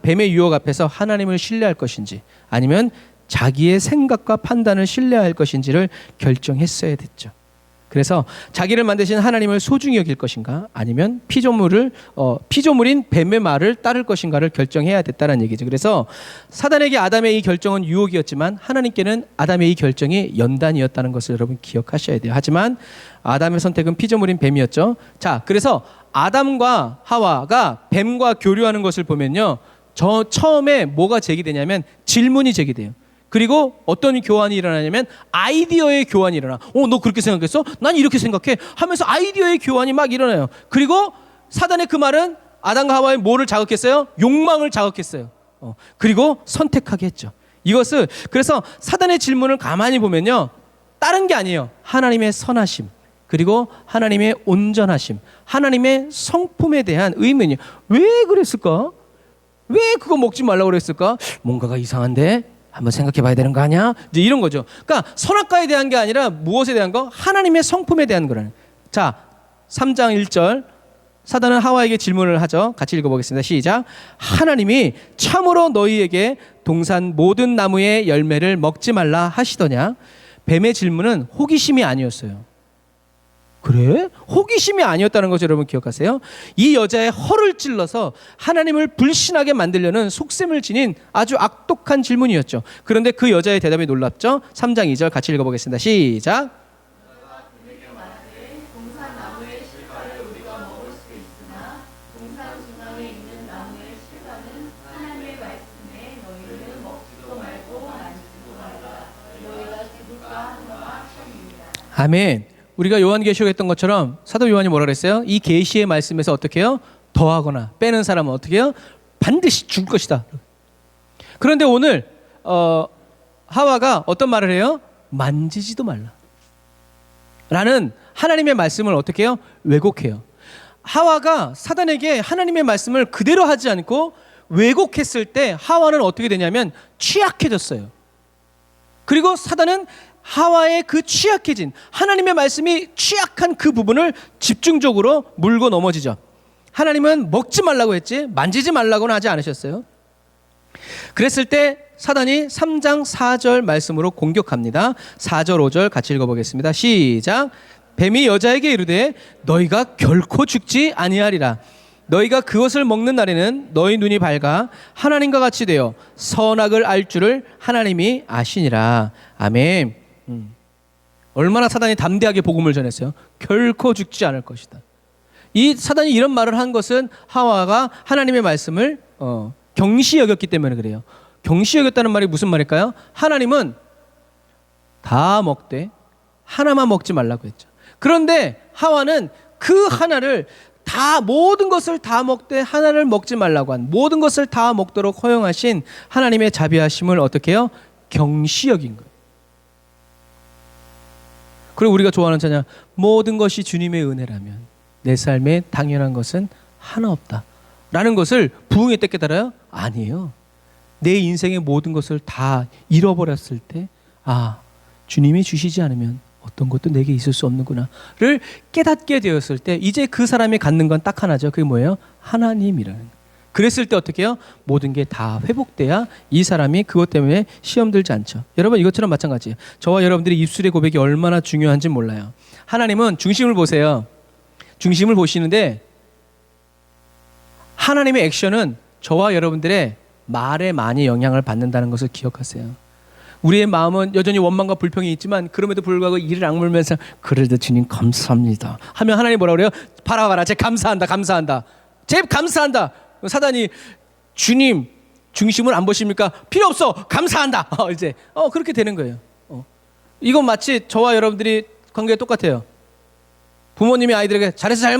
뱀의 유혹 앞에서 하나님을 신뢰할 것인지 아니면 자기의 생각과 판단을 신뢰할 것인지를 결정했어야 됐죠. 그래서 자기를 만드신 하나님을 소중히 여길 것인가 아니면 피조물인 뱀의 말을 따를 것인가를 결정해야 됐다는 얘기죠. 그래서 사단에게 아담의 이 결정은 유혹이었지만 하나님께는 아담의 이 결정이 연단이었다는 것을 여러분 기억하셔야 돼요. 하지만 아담의 선택은 피조물인 뱀이었죠. 자, 그래서 아담과 하와가 뱀과 교류하는 것을 보면요. 처음에 뭐가 제기되냐면 질문이 제기돼요. 그리고 어떤 교환이 일어나냐면 아이디어의 교환이 일어나. 너 그렇게 생각했어? 난 이렇게 생각해. 하면서 아이디어의 교환이 막 일어나요. 그리고 사단의 그 말은 아담과 하와의 뭐를 자극했어요? 욕망을 자극했어요. 그리고 선택하게 했죠. 이것을 그래서 사단의 질문을 가만히 보면요. 다른 게 아니에요. 하나님의 선하심. 그리고 하나님의 온전하심. 하나님의 성품에 대한 의문이에요. 왜 그랬을까? 왜 그거 먹지 말라고 그랬을까? 뭔가가 이상한데? 한번 생각해 봐야 되는 거 아니야? 이제 이런 거죠. 그러니까 선악과에 대한 게 아니라 무엇에 대한 거? 하나님의 성품에 대한 거라는. 자, 3장 1절 사단은 하와에게 질문을 하죠. 같이 읽어보겠습니다. 시작. 하나님이 참으로 너희에게 동산 모든 나무의 열매를 먹지 말라 하시더냐? 뱀의 질문은 호기심이 아니었어요. 그래? 호기심이 아니었다는 것을 여러분 기억하세요? 이 여자의 허를 찔러서 하나님을 불신하게 만들려는 속셈을 지닌 아주 악독한 질문이었죠. 그런데 그 여자의 대답이 놀랍죠? 3장 2절 같이 읽어보겠습니다. 시작. 아멘. 우리가 요한계시록 했던 것처럼 사도 요한이 뭐라 그랬어요? 이 계시의 말씀에서 어떻게 해요? 더하거나 빼는 사람은 어떻게 해요? 반드시 죽을 것이다. 그런데 오늘 하와가 어떤 말을 해요? 만지지도 말라 라는 하나님의 말씀을 어떻게 해요? 왜곡해요. 하와가 사단에게 하나님의 말씀을 그대로 하지 않고 왜곡했을 때 하와는 어떻게 되냐면 취약해졌어요. 그리고 사단은 하와의 그 취약해진 하나님의 말씀이 취약한 그 부분을 집중적으로 물고 넘어지죠. 하나님은 먹지 말라고 했지 만지지 말라고는 하지 않으셨어요. 그랬을 때 사단이 3장 4절 말씀으로 공격합니다. 4절 5절 같이 읽어보겠습니다. 시작. 뱀이 여자에게 이르되 너희가 결코 죽지 아니하리라. 너희가 그것을 먹는 날에는 너희 눈이 밝아 하나님과 같이 되어 선악을 알 줄을 하나님이 아시니라. 아멘. 얼마나 사단이 담대하게 복음을 전했어요. 결코 죽지 않을 것이다. 이 사단이 이런 말을 한 것은 하와가 하나님의 말씀을 경시 여겼기 때문에 그래요. 경시 여겼다는 말이 무슨 말일까요? 하나님은 다 먹되 하나만 먹지 말라고 했죠. 그런데 하와는 그 하나를 다 모든 것을 다 먹되 하나를 먹지 말라고 한 모든 것을 다 먹도록 허용하신 하나님의 자비하심을 어떻게 해요? 경시 여긴 거예요. 그리고 우리가 좋아하는 찬양, 모든 것이 주님의 은혜라면 내 삶에 당연한 것은 하나 없다 라는 것을 부흥회 때 깨달아요? 아니에요. 내 인생의 모든 것을 다 잃어버렸을 때 주님이 주시지 않으면 어떤 것도 내게 있을 수 없는구나를 깨닫게 되었을 때 이제 그 사람이 갖는 건 딱 하나죠. 그게 뭐예요? 하나님이라는 거예요. 그랬을 때 어떻게 해요? 모든 게 다 회복돼야 이 사람이 그것 때문에 시험 들지 않죠. 여러분 이것처럼 마찬가지예요. 저와 여러분들이 입술의 고백이 얼마나 중요한지 몰라요. 하나님은 중심을 보세요. 중심을 보시는데 하나님의 액션은 저와 여러분들의 말에 많이 영향을 받는다는 것을 기억하세요. 우리의 마음은 여전히 원망과 불평이 있지만 그럼에도 불구하고 이를 악물면서 그래도 주님 감사합니다 하면 하나님 뭐라고 그래요? 봐라 쟤 감사한다 쟤 감사한다. 사단이 주님 중심을 안 보십니까? 필요 없어 감사한다. 이제 그렇게 되는 거예요. 이건 마치 저와 여러분들이 관계가 똑같아요. 부모님이 아이들에게 잘했어요.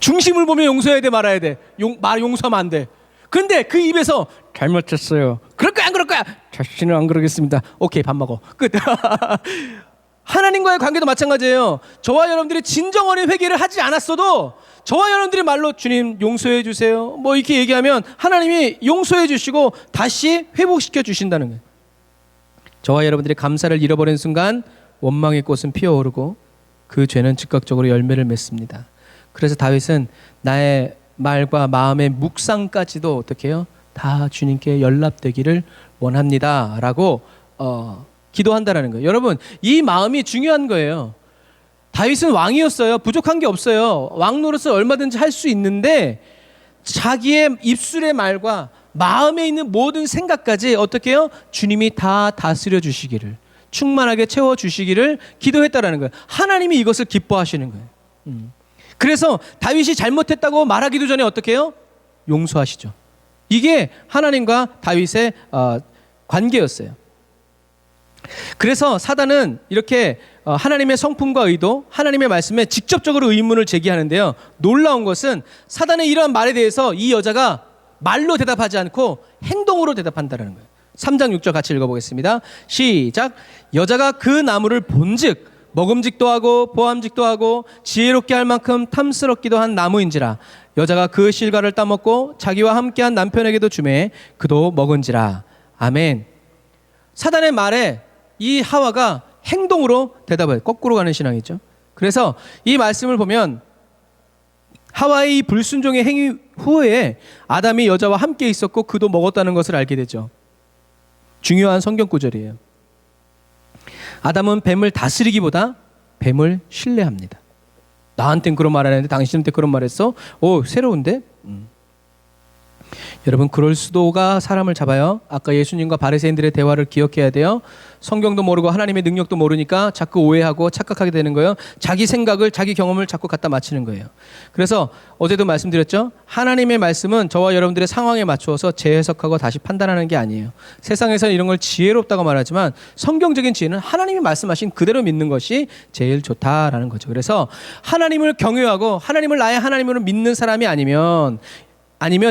중심을 보면 용서해야 돼 말아야 돼. 말 용서하면 안 돼. 근데 그 입에서 잘못했어요. 그럴 거야 안 그럴 거야? 자신은 안 그러겠습니다. 오케이 밥 먹어. 끝. 하나님과의 관계도 마찬가지예요. 저와 여러분들이 진정어린 회개를 하지 않았어도 저와 여러분들이 말로 주님 용서해 주세요 뭐 이렇게 얘기하면 하나님이 용서해 주시고 다시 회복시켜 주신다는 거예요. 저와 여러분들이 감사를 잃어버린 순간 원망의 꽃은 피어오르고 그 죄는 즉각적으로 열매를 맺습니다. 그래서 다윗은 나의 말과 마음의 묵상까지도 어떻게 해요? 다 주님께 연락되기를 원합니다 라고 기도한다라는 거예요. 여러분 이 마음이 중요한 거예요. 다윗은 왕이었어요. 부족한 게 없어요. 왕노릇을 얼마든지 할 수 있는데 자기의 입술의 말과 마음에 있는 모든 생각까지 어떻게 해요? 주님이 다 다스려 주시기를 충만하게 채워 주시기를 기도했다라는 거예요. 하나님이 이것을 기뻐하시는 거예요. 그래서 다윗이 잘못했다고 말하기도 전에 어떻게 해요? 용서하시죠. 이게 하나님과 다윗의 관계였어요. 그래서 사단은 이렇게 하나님의 성품과 의도, 하나님의 말씀에 직접적으로 의문을 제기하는데요. 놀라운 것은 사단의 이러한 말에 대해서 이 여자가 말로 대답하지 않고 행동으로 대답한다는 거예요. 3장 6절 같이 읽어보겠습니다. 시작. 여자가 그 나무를 본즉 먹음직도 하고 보암직도 하고 지혜롭게 할 만큼 탐스럽기도 한 나무인지라. 여자가 그 실과를 따먹고 자기와 함께한 남편에게도 주매 그도 먹은지라. 아멘. 사단의 말에 이 하와가 행동으로 대답을 거꾸로 가는 신앙이죠. 그래서 이 말씀을 보면 하와의 이 불순종의 행위 후에 아담이 여자와 함께 있었고 그도 먹었다는 것을 알게 되죠. 중요한 성경 구절이에요. 아담은 뱀을 다스리기보다 뱀을 신뢰합니다. 나한텐 그런 말 안 했는데 당신한테 그런 말 했어? 새로운데? 여러분 그럴 수도가 사람을 잡아요. 아까 예수님과 바리새인들의 대화를 기억해야 돼요. 성경도 모르고 하나님의 능력도 모르니까 자꾸 오해하고 착각하게 되는 거예요. 자기 생각을 자기 경험을 자꾸 갖다 맞추는 거예요. 그래서 어제도 말씀드렸죠. 하나님의 말씀은 저와 여러분들의 상황에 맞추어서 재해석하고 다시 판단하는 게 아니에요. 세상에서는 이런 걸 지혜롭다고 말하지만 성경적인 지혜는 하나님이 말씀하신 그대로 믿는 것이 제일 좋다라는 거죠. 그래서 하나님을 경외하고 하나님을 나의 하나님으로 믿는 사람이 아니면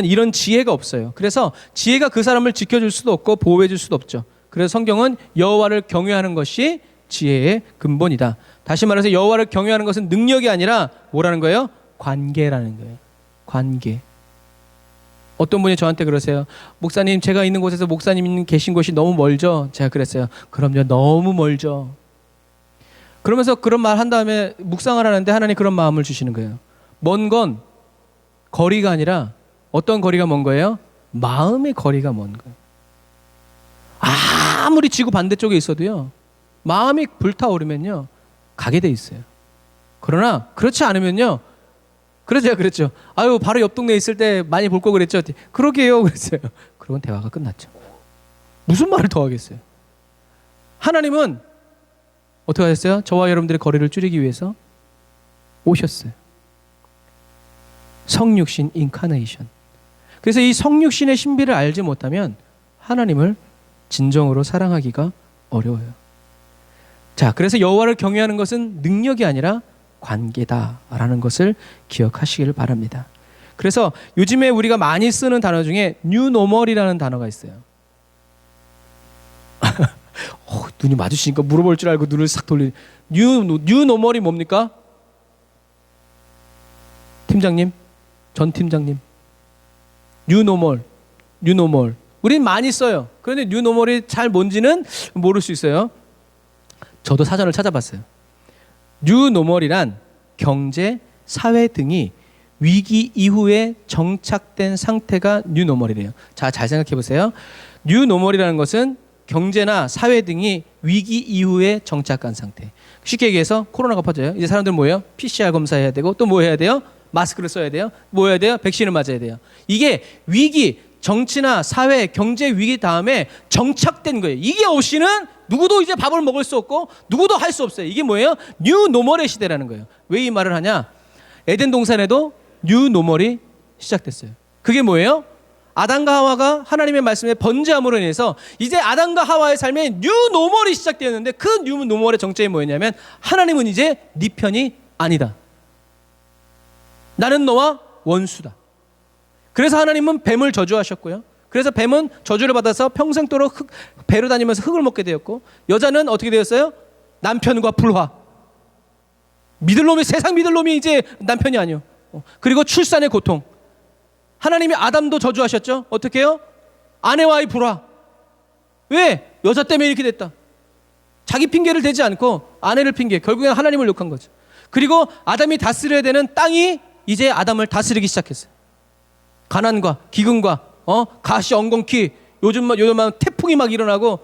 이런 지혜가 없어요. 그래서 지혜가 그 사람을 지켜줄 수도 없고 보호해줄 수도 없죠. 그래서 성경은 여호와를 경외하는 것이 지혜의 근본이다. 다시 말해서 여호와를 경외하는 것은 능력이 아니라 뭐라는 거예요? 관계라는 거예요. 관계. 어떤 분이 저한테 그러세요. 목사님 제가 있는 곳에서 목사님 계신 곳이 너무 멀죠? 제가 그랬어요. 그럼요 너무 멀죠. 그러면서 그런 말 한 다음에 묵상을 하는데 하나님 그런 마음을 주시는 거예요. 먼 건 거리가 아니라 어떤 거리가 먼 거예요? 마음의 거리가 먼 거예요. 아무리 지구 반대쪽에 있어도요. 마음이 불타오르면요. 가게 돼 있어요. 그러나 그렇지 않으면요. 그래서 제가 그랬죠. 바로 옆 동네에 있을 때 많이 볼 거 그랬죠. 그러게요. 그랬어요. 그러고 대화가 끝났죠. 무슨 말을 더 하겠어요. 하나님은 어떻게 하셨어요? 저와 여러분들의 거리를 줄이기 위해서 오셨어요. 성육신 인카네이션. 그래서 이 성육신의 신비를 알지 못하면 하나님을 진정으로 사랑하기가 어려워요. 자, 그래서 여호와를 경외하는 것은 능력이 아니라 관계다라는 것을 기억하시기를 바랍니다. 그래서 요즘에 우리가 많이 쓰는 단어 중에 뉴노멀이라는 단어가 있어요. 눈이 마주치니까 물어볼 줄 알고 눈을 싹 돌리는 뉴 노멀이 뭡니까? 팀장님, 전 팀장님, 뉴 노멀. 우린 많이 써요. 그런데 뉴 노멀이 잘 뭔지는 모를 수 있어요. 저도 사전을 찾아봤어요. 뉴 노멀이란 경제, 사회 등이 위기 이후에 정착된 상태가 뉴 노멀이래요. 자, 잘 생각해 보세요. 뉴 노멀이라는 것은 경제나 사회 등이 위기 이후에 정착한 상태. 쉽게 얘기해서 코로나가 퍼져요. 이제 사람들 뭐예요? PCR 검사해야 되고 또 뭐 해야 돼요? 마스크를 써야 돼요. 뭐 해야 돼요? 백신을 맞아야 돼요. 이게 위기, 정치나 사회, 경제 위기 다음에 정착된 거예요. 이게 없이는 누구도 이제 밥을 먹을 수 없고 누구도 할 수 없어요. 이게 뭐예요? 뉴 노멀의 시대라는 거예요. 왜 이 말을 하냐? 에덴 동산에도 뉴 노멀이 시작됐어요. 그게 뭐예요? 아담과 하와가 하나님의 말씀에 번제함으로 인해서 이제 아담과 하와의 삶에 뉴 노멀이 시작되었는데 그 뉴 노멀의 정체이 뭐였냐면 하나님은 이제 네 편이 아니다. 나는 너와 원수다. 그래서 하나님은 뱀을 저주하셨고요. 그래서 뱀은 저주를 받아서 평생도록 배로 다니면서 흙을 먹게 되었고 여자는 어떻게 되었어요? 남편과 불화. 세상 믿을 놈이 이제 남편이 아니요. 그리고 출산의 고통. 하나님이 아담도 저주하셨죠. 어떻게 해요? 아내와의 불화. 왜? 여자 때문에 이렇게 됐다. 자기 핑계를 대지 않고 아내를 핑계. 결국엔 하나님을 욕한 거죠. 그리고 아담이 다스려야 되는 땅이 이제 아담을 다스리기 시작했어요. 가난과 기근과 가시 엉겅퀴. 요즘 태풍이 막 일어나고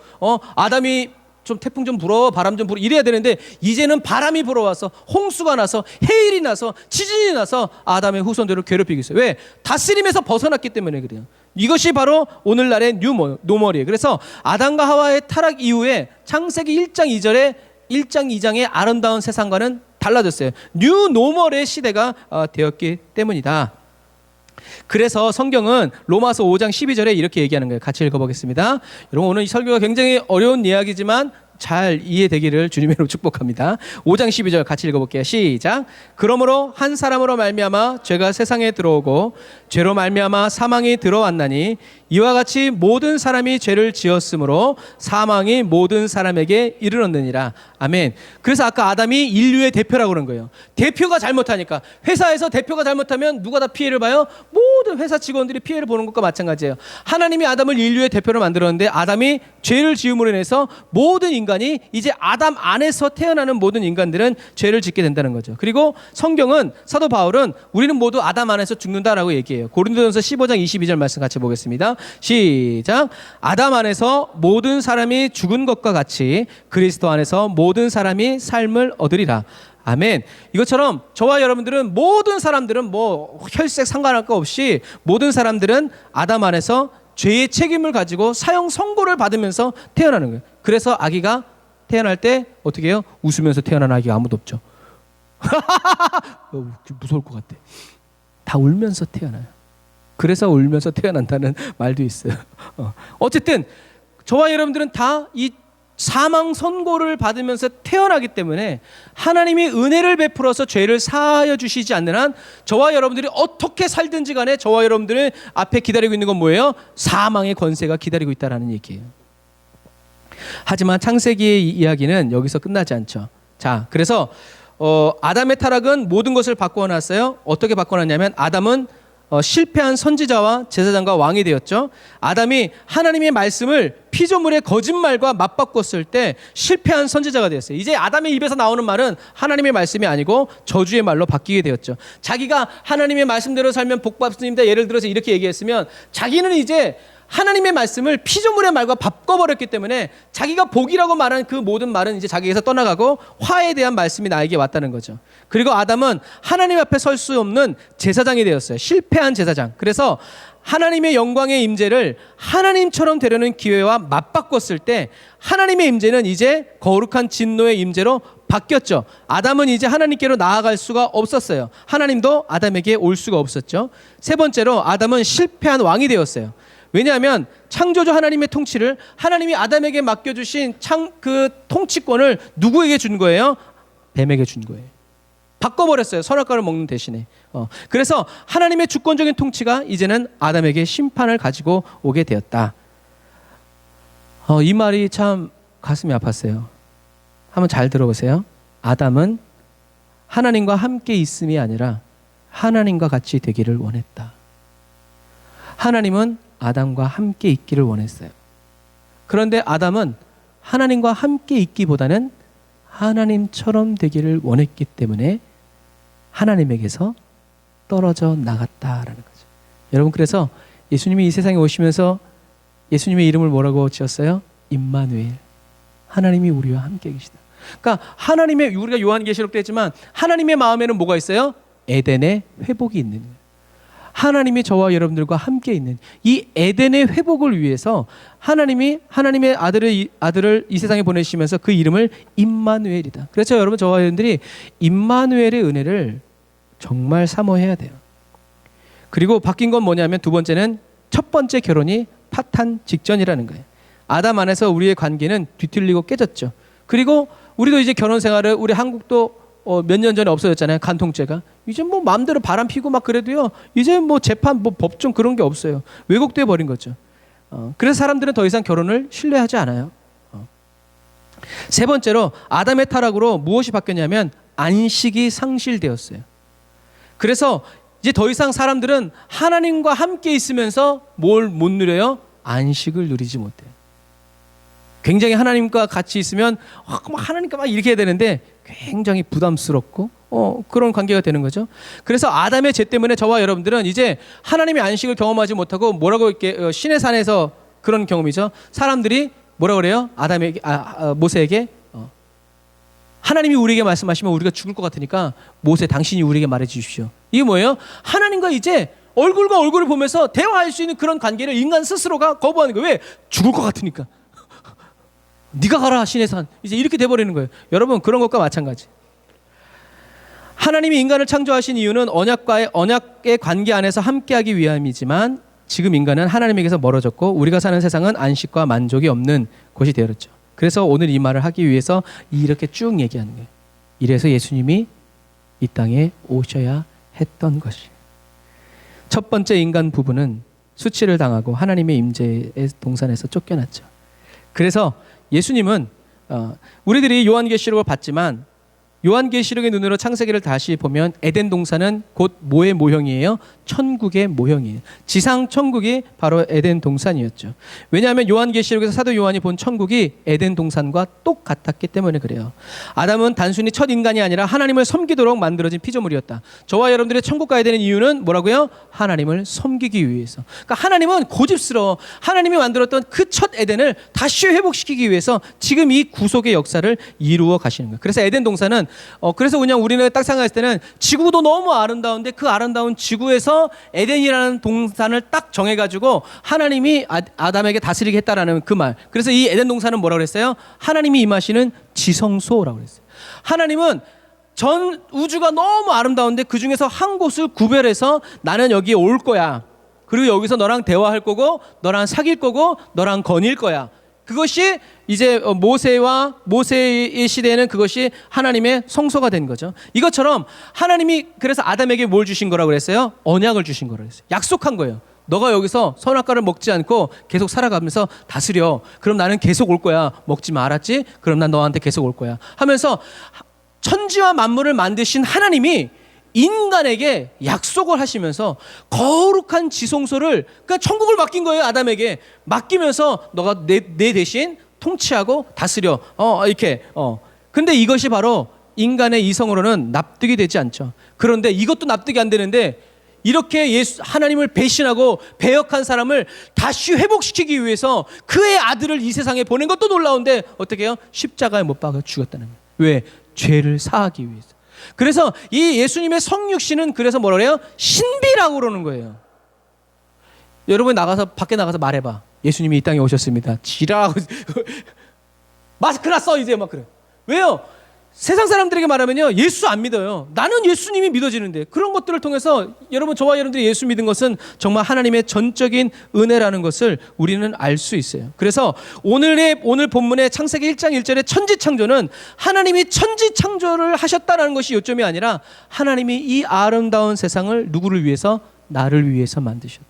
아담이 좀 태풍 좀 불어, 바람 좀 불어 이래야 되는데 이제는 바람이 불어와서 홍수가 나서 해일이 나서 지진이 나서 아담의 후손들을 괴롭히고 있어요. 왜? 다스림에서 벗어났기 때문에 그래요. 이것이 바로 오늘날의 뉴 노멀이에요. 그래서 아담과 하와의 타락 이후에 창세기 1장 2절에 1장 2장의 아름다운 세상과는 달라졌어요. 뉴 노멀의 시대가 되었기 때문이다. 그래서 성경은 로마서 5장 12절에 이렇게 얘기하는 거예요. 같이 읽어보겠습니다. 여러분 오늘 이 설교가 굉장히 어려운 이야기지만 잘 이해되기를 주님으로 축복합니다. 5장 12절 같이 읽어볼게요. 시작. 그러므로 한 사람으로 말미암아 죄가 세상에 들어오고 죄로 말미암아 사망이 들어왔나니 이와 같이 모든 사람이 죄를 지었으므로 사망이 모든 사람에게 이르렀느니라. 아멘. 그래서 아까 아담이 인류의 대표라고 그런 거예요. 대표가 잘못하니까 회사에서 대표가 잘못하면 누가 다 피해를 봐요? 모든 회사 직원들이 피해를 보는 것과 마찬가지예요. 하나님이 아담을 인류의 대표로 만들었는데 아담이 죄를 지음으로 인해서 모든 인간이 이제 아담 안에서 태어나는 모든 인간들은 죄를 짓게 된다는 거죠. 그리고 성경은 사도 바울은 우리는 모두 아담 안에서 죽는다라고 얘기해요. 고린도전서 15장 22절 말씀 같이 보겠습니다. 시작. 아담 안에서 모든 사람이 죽은 것과 같이 그리스도 안에서 모든 사람이 삶을 얻으리라. 아멘. 이것처럼 저와 여러분들은 모든 사람들은 뭐 혈색 상관할 거 없이 모든 사람들은 아담 안에서 죄의 책임을 가지고 사형 선고를 받으면서 태어나는 거예요. 그래서 아기가 태어날 때 어떻게 해요? 웃으면서 태어나는 아기가 아무도 없죠. 무서울 것 같아. 다 울면서 태어나요. 그래서 울면서 태어난다는 말도 있어요. 어쨌든 저와 여러분들은 다 이 사망 선고를 받으면서 태어나기 때문에 하나님이 은혜를 베풀어서 죄를 사하여 주시지 않는 한 저와 여러분들이 어떻게 살든지 간에 저와 여러분들의 앞에 기다리고 있는 건 뭐예요? 사망의 권세가 기다리고 있다는 얘기예요. 하지만 창세기의 이야기는 여기서 끝나지 않죠. 자, 그래서 아담의 타락은 모든 것을 바꿔놨어요. 어떻게 바꿔놨냐면 아담은 실패한 선지자와 제사장과 왕이 되었죠. 아담이 하나님의 말씀을 피조물의 거짓말과 맞바꿨을 때 실패한 선지자가 되었어요. 이제 아담의 입에서 나오는 말은 하나님의 말씀이 아니고 저주의 말로 바뀌게 되었죠. 자기가 하나님의 말씀대로 살면 복 받습니다. 예를 들어서 이렇게 얘기했으면 자기는 이제 하나님의 말씀을 피조물의 말과 바꿔버렸기 때문에 자기가 복이라고 말한 그 모든 말은 이제 자기에서 떠나가고 화에 대한 말씀이 나에게 왔다는 거죠. 그리고 아담은 하나님 앞에 설 수 없는 제사장이 되었어요. 실패한 제사장. 그래서 하나님의 영광의 임재를 하나님처럼 되려는 기회와 맞바꿨을 때 하나님의 임재는 이제 거룩한 진노의 임재로 바뀌었죠. 아담은 이제 하나님께로 나아갈 수가 없었어요. 하나님도 아담에게 올 수가 없었죠. 세 번째로 아담은 실패한 왕이 되었어요. 왜냐하면 창조주 하나님의 통치를 하나님이 아담에게 맡겨주신 그 통치권을 누구에게 준 거예요? 뱀에게 준 거예요. 바꿔버렸어요. 선악과를 먹는 대신에. 그래서 하나님의 주권적인 통치가 이제는 아담에게 심판을 가지고 오게 되었다. 이 말이 참 가슴이 아팠어요. 한번 잘 들어보세요. 아담은 하나님과 함께 있음이 아니라 하나님과 같이 되기를 원했다. 하나님은 아담과 함께 있기를 원했어요. 그런데 아담은 하나님과 함께 있기보다는 하나님처럼 되기를 원했기 때문에 하나님에게서 떨어져 나갔다라는 거죠. 여러분, 그래서 예수님이 이 세상에 오시면서 예수님의 이름을 뭐라고 지었어요? 임마누엘. 하나님이 우리와 함께 계시다. 그러니까 하나님의, 우리가 요한계시록도 했지만 하나님의 마음에는 뭐가 있어요? 에덴의 회복이 있는 거예요. 하나님이 저와 여러분들과 함께 있는 이 에덴의 회복을 위해서 하나님이 하나님의 아들을 이 세상에 보내시면서 그 이름을 임마누엘이다. 그래서 여러분, 저와 여러분들이 임마누엘의 은혜를 정말 사모해야 돼요. 그리고 바뀐 건 뭐냐면 두 번째는 첫 번째 결혼이 파탄 직전이라는 거예요. 아담 안에서 우리의 관계는 뒤틀리고 깨졌죠. 그리고 우리도 이제 결혼 생활을, 우리 한국도 몇 년 전에 없어졌잖아요. 간통죄가. 이제 뭐 마음대로 바람 피고 막 그래도요, 이제 뭐 재판, 뭐 법정 그런 게 없어요. 왜곡돼 버린 거죠. 그래서 사람들은 더 이상 결혼을 신뢰하지 않아요. 세 번째로 아담의 타락으로 무엇이 바뀌었냐면 안식이 상실되었어요. 그래서 이제 더 이상 사람들은 하나님과 함께 있으면서 뭘 못 누려요? 안식을 누리지 못해요. 굉장히 하나님과 같이 있으면 하나님과 막 이렇게 해야 되는데 굉장히 부담스럽고 그런 관계가 되는 거죠. 그래서 아담의 죄 때문에 저와 여러분들은 이제 하나님의 안식을 경험하지 못하고 뭐라고 이렇게 신의 산에서 그런 경험이죠. 사람들이 뭐라 그래요? 아담에게 모세에게 하나님이 우리에게 말씀하시면 우리가 죽을 것 같으니까 모세, 당신이 우리에게 말해 주십시오. 이게 뭐예요? 하나님과 이제 얼굴과 얼굴을 보면서 대화할 수 있는 그런 관계를 인간 스스로가 거부하는 거예요. 왜? 죽을 것 같으니까. 네가 가라 신의 산. 이제 이렇게 돼버리는 거예요. 여러분, 그런 것과 마찬가지. 하나님이 인간을 창조하신 이유는 언약의 관계 안에서 함께하기 위함이지만 지금 인간은 하나님에게서 멀어졌고 우리가 사는 세상은 안식과 만족이 없는 곳이 되었죠. 그래서 오늘 이 말을 하기 위해서 이렇게 쭉 얘기하는 거예요. 이래서 예수님이 이 땅에 오셔야 했던 것이. 첫 번째 인간 부부는 수치를 당하고 하나님의 임재의 동산에서 쫓겨났죠. 그래서 예수님은 우리들이 요한계시록을 봤지만 요한계시록의 눈으로 창세기를 다시 보면 에덴 동산은 곧 뭐의 모형이에요? 천국의 모형이에요. 지상 천국이 바로 에덴 동산이었죠. 왜냐하면 요한계시록에서 사도 요한이 본 천국이 에덴 동산과 똑같았기 때문에 그래요. 아담은 단순히 첫 인간이 아니라 하나님을 섬기도록 만들어진 피조물이었다. 저와 여러분들의 천국 가야 되는 이유는 뭐라고요? 하나님을 섬기기 위해서. 그러니까 하나님은 고집스러워. 하나님이 만들었던 그 첫 에덴을 다시 회복시키기 위해서 지금 이 구속의 역사를 이루어 가시는 거예요. 그래서 에덴 동산은 그래서 그냥 우리는 딱 생각했을 때는 지구도 너무 아름다운데 그 아름다운 지구에서 에덴이라는 동산을 딱 정해가지고 하나님이 아담에게 다스리게 했다라는 그 말. 그래서 이 에덴 동산은 뭐라고 그랬어요? 하나님이 임하시는 지성소라고 그랬어요. 하나님은 전 우주가 너무 아름다운데 그 중에서 한 곳을 구별해서 나는 여기에 올 거야. 그리고 여기서 너랑 대화할 거고 너랑 사귈 거고 너랑 거닐 거야. 그것이 이제 모세의 시대에는 그것이 하나님의 성소가 된 거죠. 이것처럼 하나님이 그래서 아담에게 뭘 주신 거라고 그랬어요? 언약을 주신 거라고 그랬어요. 약속한 거예요. 너가 여기서 선악과를 먹지 않고 계속 살아가면서 다스려. 그럼 나는 계속 올 거야. 먹지 마, 알았지? 그럼 난 너한테 계속 올 거야. 하면서 천지와 만물을 만드신 하나님이 인간에게 약속을 하시면서 거룩한 지성소를, 그러니까 천국을 맡긴 거예요. 아담에게 맡기면서 너가 내 대신 통치하고 다스려. 이렇게. 근데 이것이 바로 인간의 이성으로는 납득이 되지 않죠. 그런데 이것도 납득이 안 되는데 이렇게 하나님을 배신하고 배역한 사람을 다시 회복시키기 위해서 그의 아들을 이 세상에 보낸 것도 놀라운데 어떻게 해요? 십자가에 못 박아 죽였다는 거예요. 왜? 죄를 사하기 위해서. 그래서 이 예수님의 성육신은 그래서 뭐라 그래요? 신비라고 그러는 거예요. 여러분 밖에 나가서 말해봐. 예수님이 이 땅에 오셨습니다. 지랄하고 마스크나 써 이제 막 그래. 왜요? 세상 사람들에게 말하면요, 예수 안 믿어요. 나는 예수님이 믿어지는데. 그런 것들을 통해서 여러분, 저와 여러분들이 예수 믿은 것은 정말 하나님의 전적인 은혜라는 것을 우리는 알 수 있어요. 그래서 오늘 본문의 창세기 1장 1절의 천지창조는 하나님이 천지창조를 하셨다는 것이 요점이 아니라 하나님이 이 아름다운 세상을 누구를 위해서? 나를 위해서 만드셨다.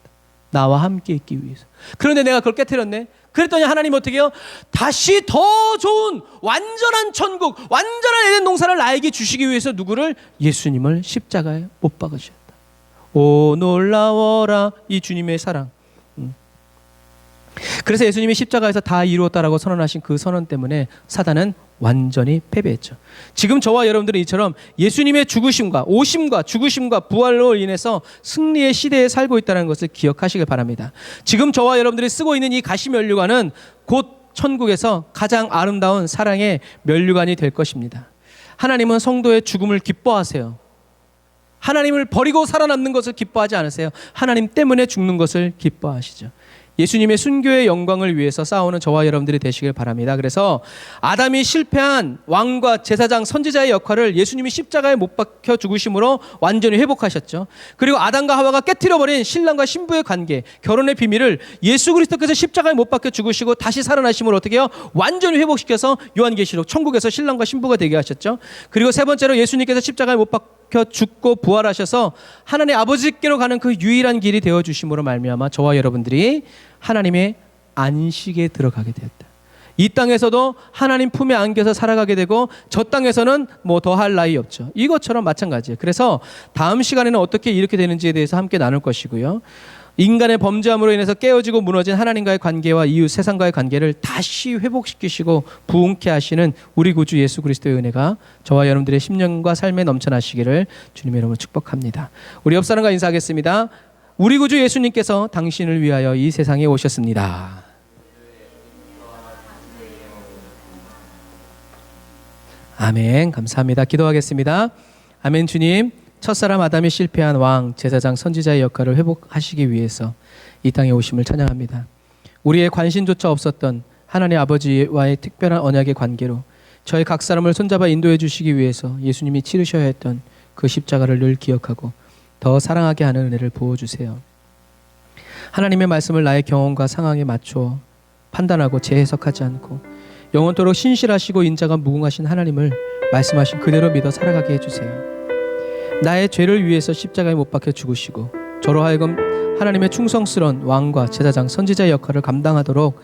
나와 함께 있기 위해서. 그런데 내가 그걸 깨트렸네. 그랬더니 하나님 어떻게 해요? 다시 더 좋은 완전한 천국, 완전한 에덴 동산을 나에게 주시기 위해서 누구를? 예수님을 십자가에 못 박으셨다. 오 놀라워라 이 주님의 사랑. 그래서 예수님이 십자가에서 다 이루었다라고 선언하신 그 선언 때문에 사단은 완전히 패배했죠. 지금 저와 여러분들은 이처럼 예수님의 죽으심과 오심과 죽으심과 부활로 인해서 승리의 시대에 살고 있다는 것을 기억하시길 바랍니다. 지금 저와 여러분들이 쓰고 있는 이 가시 면류관은 곧 천국에서 가장 아름다운 사랑의 면류관이 될 것입니다. 하나님은 성도의 죽음을 기뻐하세요. 하나님을 버리고 살아남는 것을 기뻐하지 않으세요. 하나님 때문에 죽는 것을 기뻐하시죠. 예수님의 순교의 영광을 위해서 싸우는 저와 여러분들이 되시길 바랍니다. 그래서 아담이 실패한 왕과 제사장 선지자의 역할을 예수님이 십자가에 못 박혀 죽으심으로 완전히 회복하셨죠. 그리고 아담과 하와가 깨트려버린 신랑과 신부의 관계, 결혼의 비밀을 예수 그리스도께서 십자가에 못 박혀 죽으시고 다시 살아나심으로 어떻게 해요? 완전히 회복시켜서 요한계시록 천국에서 신랑과 신부가 되게 하셨죠. 그리고 세 번째로 예수님께서 십자가에 못 박혀 죽고 부활하셔서 하나님 아버지께로 가는 그 유일한 길이 되어주심으로 말미암아 저와 여러분들이 하나님의 안식에 들어가게 되었다. 이 땅에서도 하나님 품에 안겨서 살아가게 되고 저 땅에서는 뭐 더할 나위 없죠. 이것처럼 마찬가지예요. 그래서 다음 시간에는 어떻게 이렇게 되는지에 대해서 함께 나눌 것이고요. 인간의 범죄함으로 인해서 깨어지고 무너진 하나님과의 관계와 이웃 세상과의 관계를 다시 회복시키시고 부흥케 하시는 우리 구주 예수 그리스도의 은혜가 저와 여러분들의 심령과 삶에 넘쳐나시기를 주님의 이름으로 축복합니다. 우리 옆 사람과 인사하겠습니다. 우리 구주 예수님께서 당신을 위하여 이 세상에 오셨습니다. 아멘. 감사합니다. 기도하겠습니다. 아멘. 주님, 첫사람 아담이 실패한 왕, 제사장, 선지자의 역할을 회복하시기 위해서 이 땅에 오심을 찬양합니다. 우리의 관심조차 없었던 하나님 아버지와의 특별한 언약의 관계로 저희 각 사람을 손잡아 인도해 주시기 위해서 예수님이 치르셔야 했던 그 십자가를 늘 기억하고 더 사랑하게 하는 은혜를 부어주세요. 하나님의 말씀을 나의 경험과 상황에 맞춰 판단하고 재해석하지 않고 영원토록 신실하시고 인자가 무궁하신 하나님을 말씀하신 그대로 믿어 살아가게 해주세요. 나의 죄를 위해서 십자가에 못 박혀 죽으시고 저로 하여금 하나님의 충성스러운 왕과 제사장, 선지자의 역할을 감당하도록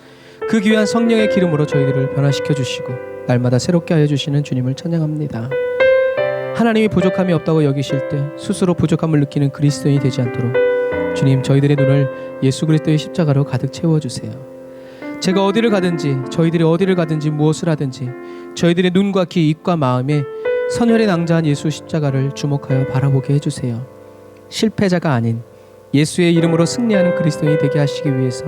그 귀한 성령의 기름으로 저희들을 변화시켜 주시고 날마다 새롭게 하여 주시는 주님을 찬양합니다. 하나님이 부족함이 없다고 여기실 때 스스로 부족함을 느끼는 그리스도인이 되지 않도록 주님, 저희들의 눈을 예수 그리스도의 십자가로 가득 채워주세요. 제가 어디를 가든지, 저희들이 어디를 가든지, 무엇을 하든지 저희들의 눈과 귀, 입과 마음에 선혈의 낭자한 예수 십자가를 주목하여 바라보게 해주세요. 실패자가 아닌 예수의 이름으로 승리하는 그리스도인이 되게 하시기 위해서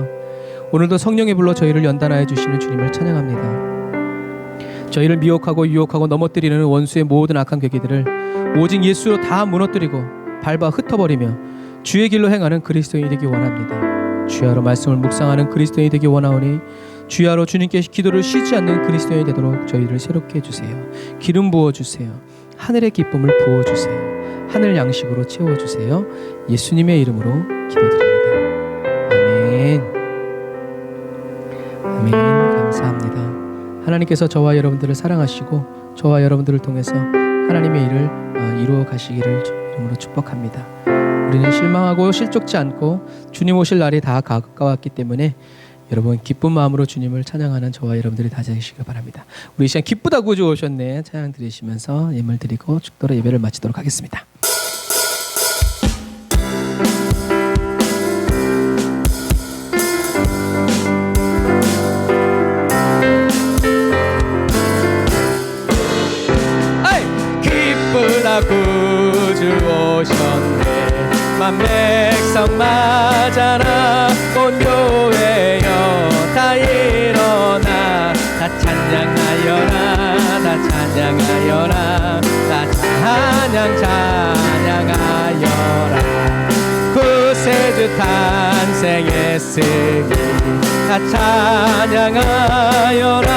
오늘도 성령의 불로 저희를 연단하여 주시는 주님을 찬양합니다. 저희를 미혹하고 유혹하고 넘어뜨리는 원수의 모든 악한 계기들을 오직 예수로 다 무너뜨리고 밟아 흩어버리며 주의 길로 행하는 그리스도인이 되기 원합니다. 주야로 말씀을 묵상하는 그리스도인이 되기 원하오니 주야로 주님께 기도를 쉬지 않는 그리스도인이 되도록 저희를 새롭게 해주세요. 기름 부어주세요. 하늘의 기쁨을 부어주세요. 하늘 양식으로 채워주세요. 예수님의 이름으로 기도드립니다. 아멘. 아멘. 감사합니다. 하나님께서 저와 여러분들을 사랑하시고 저와 여러분들을 통해서 하나님의 일을 이루어 가시기를 이름으로 축복합니다. 우리는 실망하고 실족지 않고 주님 오실 날이 다 가까웠기 때문에 여러분 기쁜 마음으로 주님을 찬양하는 저와 여러분들이 다 되시길 바랍니다. 우리 이 시간 기쁘다 구주 오셨네 찬양 드리시면서 예물 드리고 축도로 예배를 마치도록 하겠습니다. 구주 오셨네 만 백성 맞아라 온 교회여 다 일어나 다 찬양하여라 다 찬양하여라 다 찬양하여라 구세주 탄생했으니 다 찬양하여라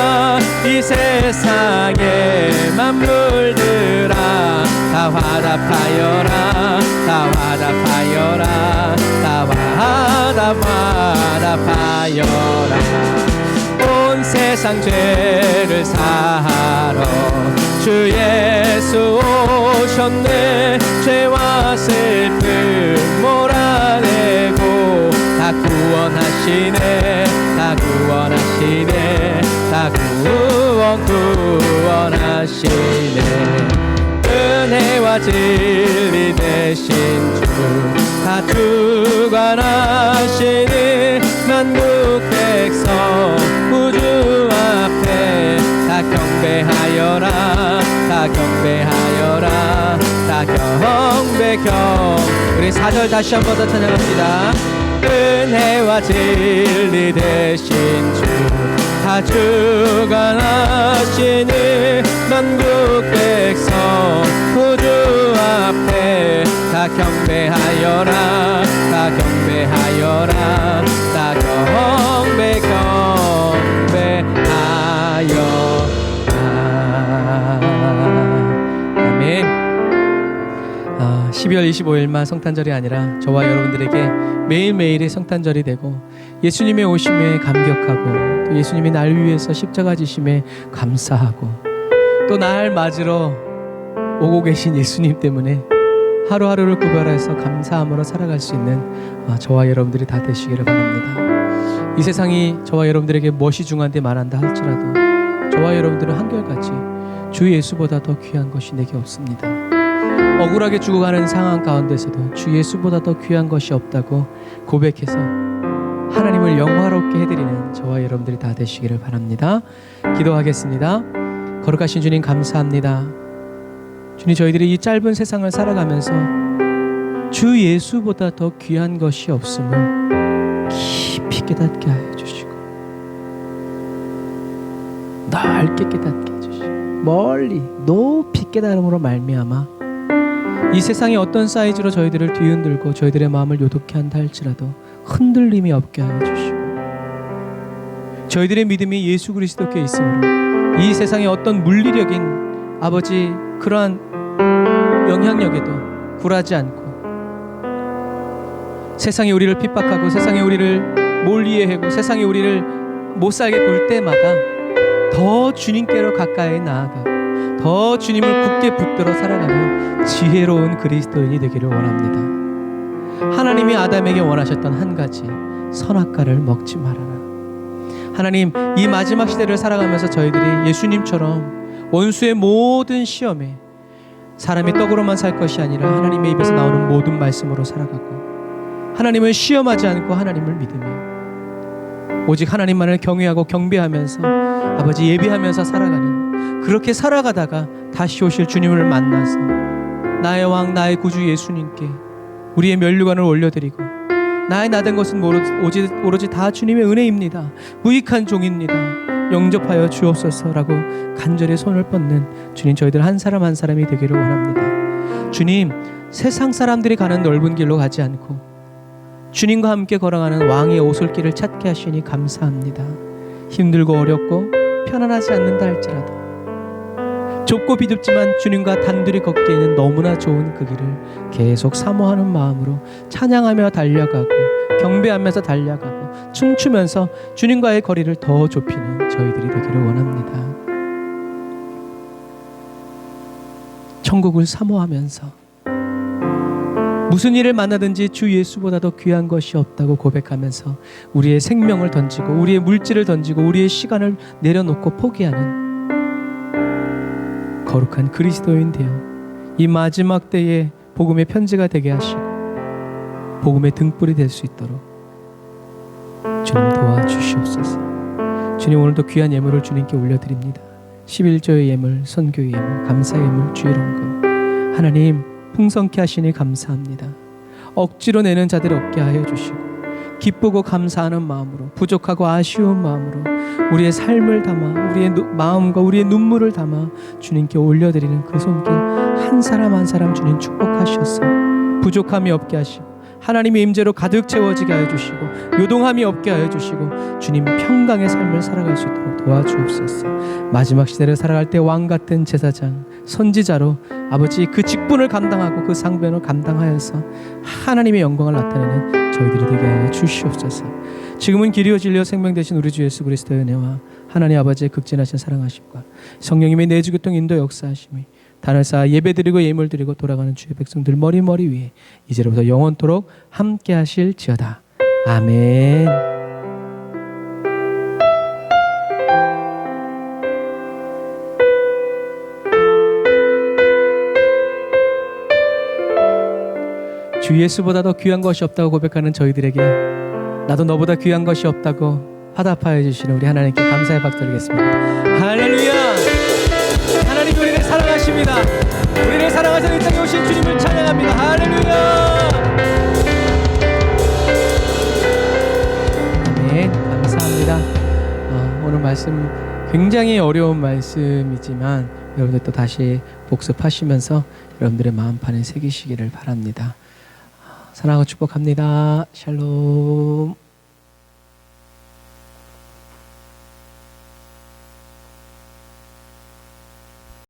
이 세상의 만물들아 다 화답하여라 다 화답하여라 다 화답하여라 온 세상 죄를 사하러 주 예수 오셨네 죄와 슬픔 몰아내고 다 다 구원하시네 다 구원하시네 다 구원하시네 은혜와 진리 되신 주 다 주관하시니 만국 백성 우주 앞에 다 경배하여라 다 경배하여라 다 우리 4절 다시 한 번 더 찬양합니다. 은혜와 진리 되신 주 다 주관하시니 만국 백성 우주 앞에 다 경배하여라 다 경배하여라 다 경배하여라. 아멘. 12월 25일만 성탄절이 아니라 저와 여러분들에게 매일매일의 성탄절이 되고 예수님의 오심에 감격하고 또 예수님이 날 위해서 십자가 지심에 감사하고 또 날 맞으러 오고 계신 예수님 때문에 하루하루를 구별해서 감사함으로 살아갈 수 있는 저와 여러분들이 다 되시기를 바랍니다. 이 세상이 저와 여러분들에게 무엇이 중요한데 말한다 할지라도 저와 여러분들은 한결같이 주 예수보다 더 귀한 것이 내게 없습니다. 억울하게 죽어가는 상황 가운데서도 주 예수보다 더 귀한 것이 없다고 고백해서 하나님을 영화롭게 해드리는 저와 여러분들이 다 되시기를 바랍니다. 기도하겠습니다. 거룩하신 주님 감사합니다. 주님 저희들이 이 짧은 세상을 살아가면서 주 예수보다 더 귀한 것이 없음을 깊이 깨닫게 하여 주시고 넓게 깨닫게 해주시고 멀리 높이 깨달음으로 말미암아 이 세상이 어떤 사이즈로 저희들을 뒤흔들고 저희들의 마음을 요동케 한다 할지라도 흔들림이 없게 하여 주시고 저희들의 믿음이 예수 그리스도께 있으므로 이 세상의 어떤 물리력인 아버지 그러한 영향력에도 굴하지 않고 세상이 우리를 핍박하고 세상이 우리를 몰리해하고 세상이 우리를 못살게 굴 때마다 더 주님께로 가까이 나아가고 더 주님을 굳게 붙들어 살아가는 지혜로운 그리스도인이 되기를 원합니다. 하나님이 아담에게 원하셨던 한 가지 선악과를 먹지 말아라. 하나님 이 마지막 시대를 살아가면서 저희들이 예수님처럼 원수의 모든 시험에 사람이 떡으로만 살 것이 아니라 하나님의 입에서 나오는 모든 말씀으로 살아가고 하나님을 시험하지 않고 하나님을 믿으며 오직 하나님만을 경외하고 경배하면서 아버지 예배하면서 살아가는 그렇게 살아가다가 다시 오실 주님을 만나서 나의 왕 나의 구주 예수님께 우리의 면류관을 올려드리고 나의 나된 것은 오로지 다 주님의 은혜입니다. 무익한 종입니다. 영접하여 주옵소서라고 간절히 손을 뻗는 주님 저희들 한 사람 한 사람이 되기를 원합니다. 주님 세상 사람들이 가는 넓은 길로 가지 않고 주님과 함께 걸어가는 왕의 오솔길을 찾게 하시니 감사합니다. 힘들고 어렵고 편안하지 않는다 할지라도 좁고 비좁지만 주님과 단둘이 걷기에는 너무나 좋은 그 길을 계속 사모하는 마음으로 찬양하며 달려가고 경배하면서 달려가고 춤추면서 주님과의 거리를 더 좁히는 저희들이 되기를 원합니다. 천국을 사모하면서 무슨 일을 만나든지 주 예수보다 더 귀한 것이 없다고 고백하면서 우리의 생명을 던지고 우리의 물질을 던지고 우리의 시간을 내려놓고 포기하는 거룩한 그리스도인 되어 이 마지막 때에 복음의 편지가 되게 하시고 복음의 등불이 될 수 있도록 주님 도와주시옵소서. 주님 오늘도 귀한 예물을 주님께 올려드립니다. 11조의 예물, 선교의 예물, 감사의 예물, 주의 헌금 하나님 풍성케 하시니 감사합니다. 억지로 내는 자들 없게 하여 주시고 기쁘고 감사하는 마음으로 부족하고 아쉬운 마음으로 우리의 삶을 담아 우리의 마음과 우리의 눈물을 담아 주님께 올려드리는 그 손길 한 사람 한 사람 주님 축복하셔서 부족함이 없게 하시고 하나님의 임재로 가득 채워지게 하여 주시고 요동함이 없게 하여 주시고 주님 평강의 삶을 살아갈 수 있도록 도와주옵소서. 마지막 시대를 살아갈 때 왕같은 제사장 선지자로 아버지 그 직분을 감당하고 그 상변을 감당하여서 하나님의 영광을 나타내는 저희들이 되게 하여 주시옵소서. 지금은 길이요 진리요 생명 되신 우리 주 예수 그리스도의 은혜와 하나님 아버지의 극진하신 사랑하심과 성령님의 내주교통 인도 역사하심이 단을 쌓아 예배드리고 예물드리고 돌아가는 주의 백성들 머리 위에 이제로부터 영원토록 함께 하실지어다. 아멘. 주 예수보다 더 귀한 것이 없다고 고백하는 저희들에게 나도 너보다 귀한 것이 없다고 화답하여 주시는 우리 하나님께 감사의 박수 드리겠습니다. 할렐루야. 하나님 우리를 사랑하십니다. 우리를 사랑하셔서 이 땅에 오신 주님을 찬양합니다. 할렐루야. 아멘. 감사합니다. 오늘 말씀 굉장히 어려운 말씀이지만 여러분들 또 다시 복습하시면서 여러분들의 마음판에 새기시기를 바랍니다. 사랑하고 축복합니다. 샬롬.